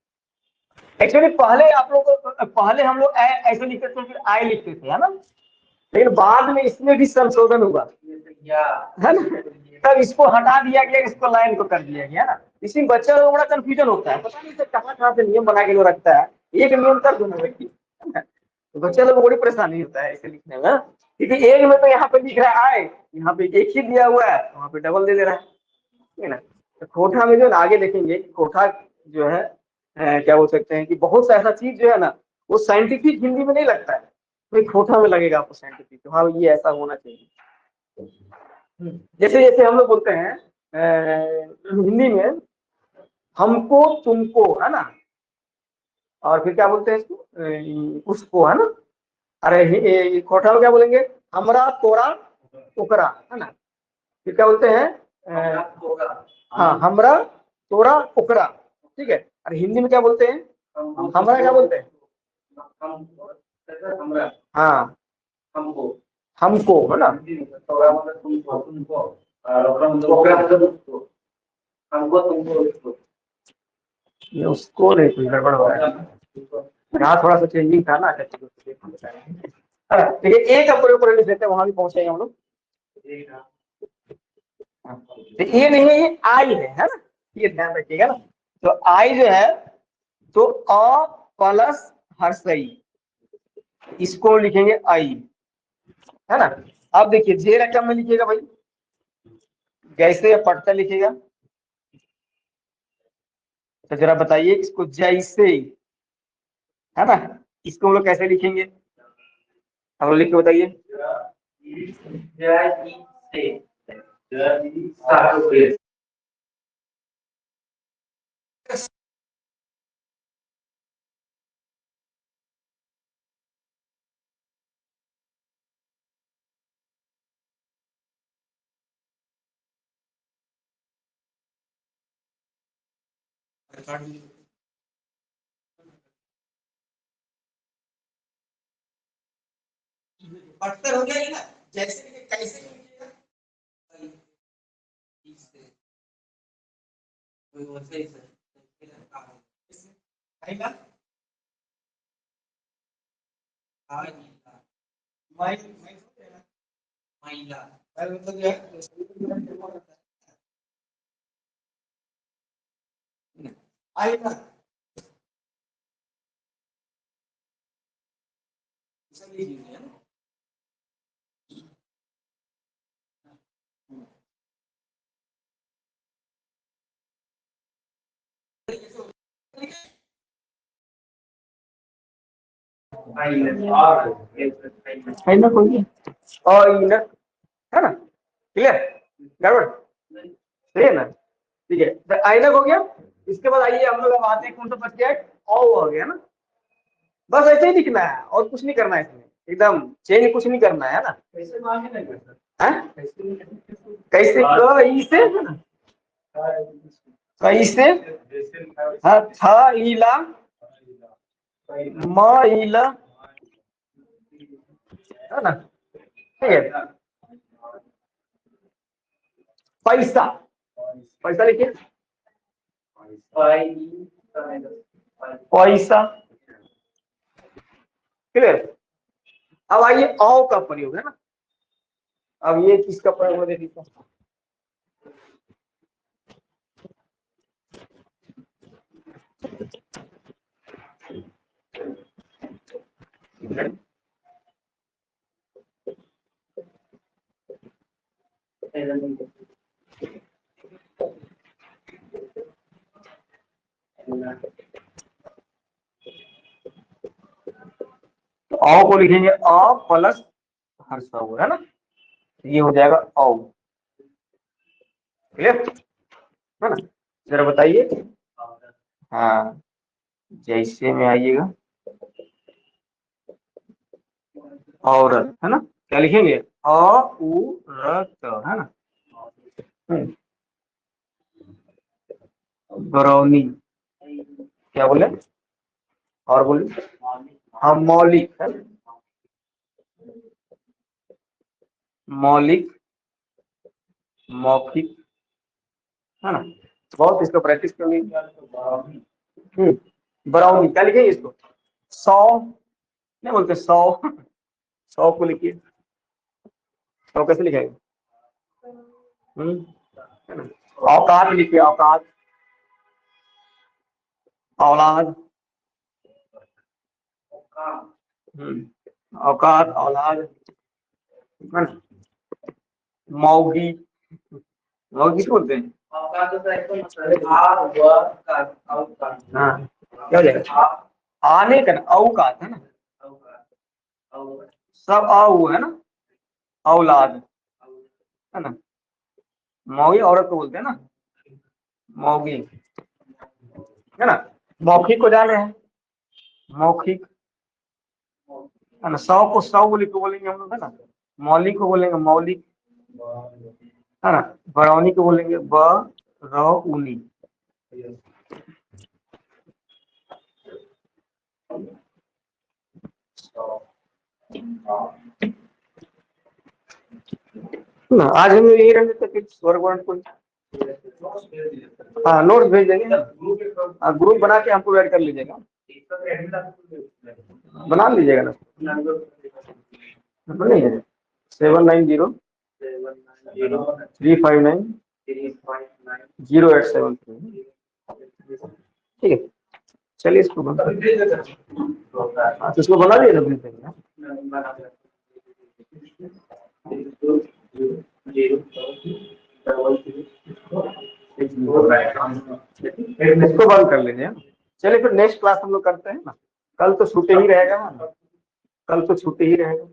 एक्चुअली पहले आप लोग पहले हम लोग ऐसे लिखते थे, फिर आई लिखते थे, है ना। लेकिन बाद में इसमें भी संशोधन हुआ, है ना। तब इसको हटा दिया गया, इसको लाइन को कर दिया गया ना। इसी में बच्चा लोग बड़ा कंफ्यूजन होता है, पता नहीं कहाँ से नियम बना के लोग रखता है, एक नियम कर दो व्यक्ति, तो बच्चा लोग को बड़ी परेशानी होता है इसे लिखने में, क्योंकि एक में तो यहाँ पे लिख रहा है आए, यहाँ पे एक ही दिया हुआ है, वहाँ पे डबल दे दे रहा है ना। तो कोठा में जो आगे देखेंगे, कोठा जो है क्या बोल सकते हैं कि बहुत सा ऐसा चीज जो है ना वो साइंटिफिक हिंदी में नहीं लगता है, कोई खोटा में लगेगा आपको साइंटिफिक, तो हाँ ये ऐसा होना चाहिए। जैसे जैसे हम लोग बोलते हैं हिंदी में हमको तुमको, है ना, और फिर क्या बोलते हैं इसको उसको, है ना। अरे खोटा में क्या बोलेंगे, हमरा तोरा ओकरा, है ना। फिर क्या बोलते हैं हाँ, हमरा तोरा ओकरा, ठीक है। अरे हिंदी में क्या बोलते हैं, हमरा क्या बोलते हैं, हाँ हमको हमको, है ना। तुमको हमको तुमको ये उसको नहीं, कुछ गड़बड़ हो रहा है यहाँ, थोड़ा सा चेंजिंग था ना। ठीक है, एक का प्रयोग कर लेते हैं, वहां भी पहुंचेंगे हम लोग। तो ये नहीं है, ये आई है ना, ये ध्यान रखिएगा ना। तो आई जो है तो अ प्लस हर्षई, इसको लिखेंगे आई, है ना। अब देखिए जे रकम में लिखिएगा भाई, जैसे या पढ़ता लिखिएगा। तो जरा बताइए इसको, जैसे, है ना, इसको हम लोग कैसे लिखेंगे, हम लोग लिख के बताइए। पढ़ते हो गया ना, जैसे कैसे लिखिएगा, आएगा महिला, मतलब जो है आएगा, सब लिख लीजिए, है ना। ना कोई और इनर, है ना, क्लियर, गड़बड़ सही है ना। ठीक है, तो आइनक हो गया। इसके बाद आइए हम लोग अब आते हैं, कौन सा बच गया, ओ हो गया ना। बस ऐसे ही लिखना है और कुछ नहीं करना है इसमें, एकदम चेंज कुछ नहीं करना है ना। कैसे मांगे नहीं करना है, कैसे कैसे, है ना, कैसे, हाँ था ईला म ईला, है ना, ठीक है। पैसा, पैसा लिखिए, पैसा, क्लियर। अब आइए औ का प्रयोग, है ना। अब ये किसका प्रयोग हो देखिए, तो औ को लिखेंगे अ प्लस हर्ष, है ना, ये हो जाएगा औ, क्लियर, है ना। जरा बताइए, हाँ जैसे में आइएगा, औरत, है ना, क्या लिखेंगे, अ उ र त, है ना। बरौनी, क्या बोले, और बोले, हाँ मौलिक, है ना? मौलिक, मौखिक, है ना। बहुत इसको प्रैक्टिस करनी। बरौनी क्या लिखेंगे इसको, 100 नहीं बोलते, 100, 100 को लिखिए, 100 कैसे लिखेगा, है ना। औकात लिखिए, औकात, औलाद, औकात औलाद, है ना। मौगी, मौगी किसको बोलते हैं, हाँ क्या हो जाएगा? आने का ना, औ का आता है ना, सब औ है ना, औलाद है ना। मौगी औरत को बोलते हैं ना, मौगी है ना। मौखिक को जान रहे हैं, मौखिक है ना। सौ को सौलिक को बोलेंगे हम लोग है ना, मौलिक को बोलेंगे मौलिक है ना। बरौनी को बोलेंगे बरौनी। ना आज हम यही रहेंगे तो फिर स्वर्ग वर्ण को, हाँ नोट्स भेज देंगे, ग्रुप बना के हमको ऐड कर लीजिएगा, बना लीजिएगा ना। नंबर नहीं है 790-359-0873। ठीक है, चलिए इसको बंद कर दीजिए। हाँ, तो इसको बना दिए ना, भेज देंगे। इसको बंद कर लीजिए। चलिए फिर नेक्स्ट क्लास हम लोग करते हैं ना, कल तो छुट्टी ही रहेगा ना, कल तो छुट्टी ही रहेगा।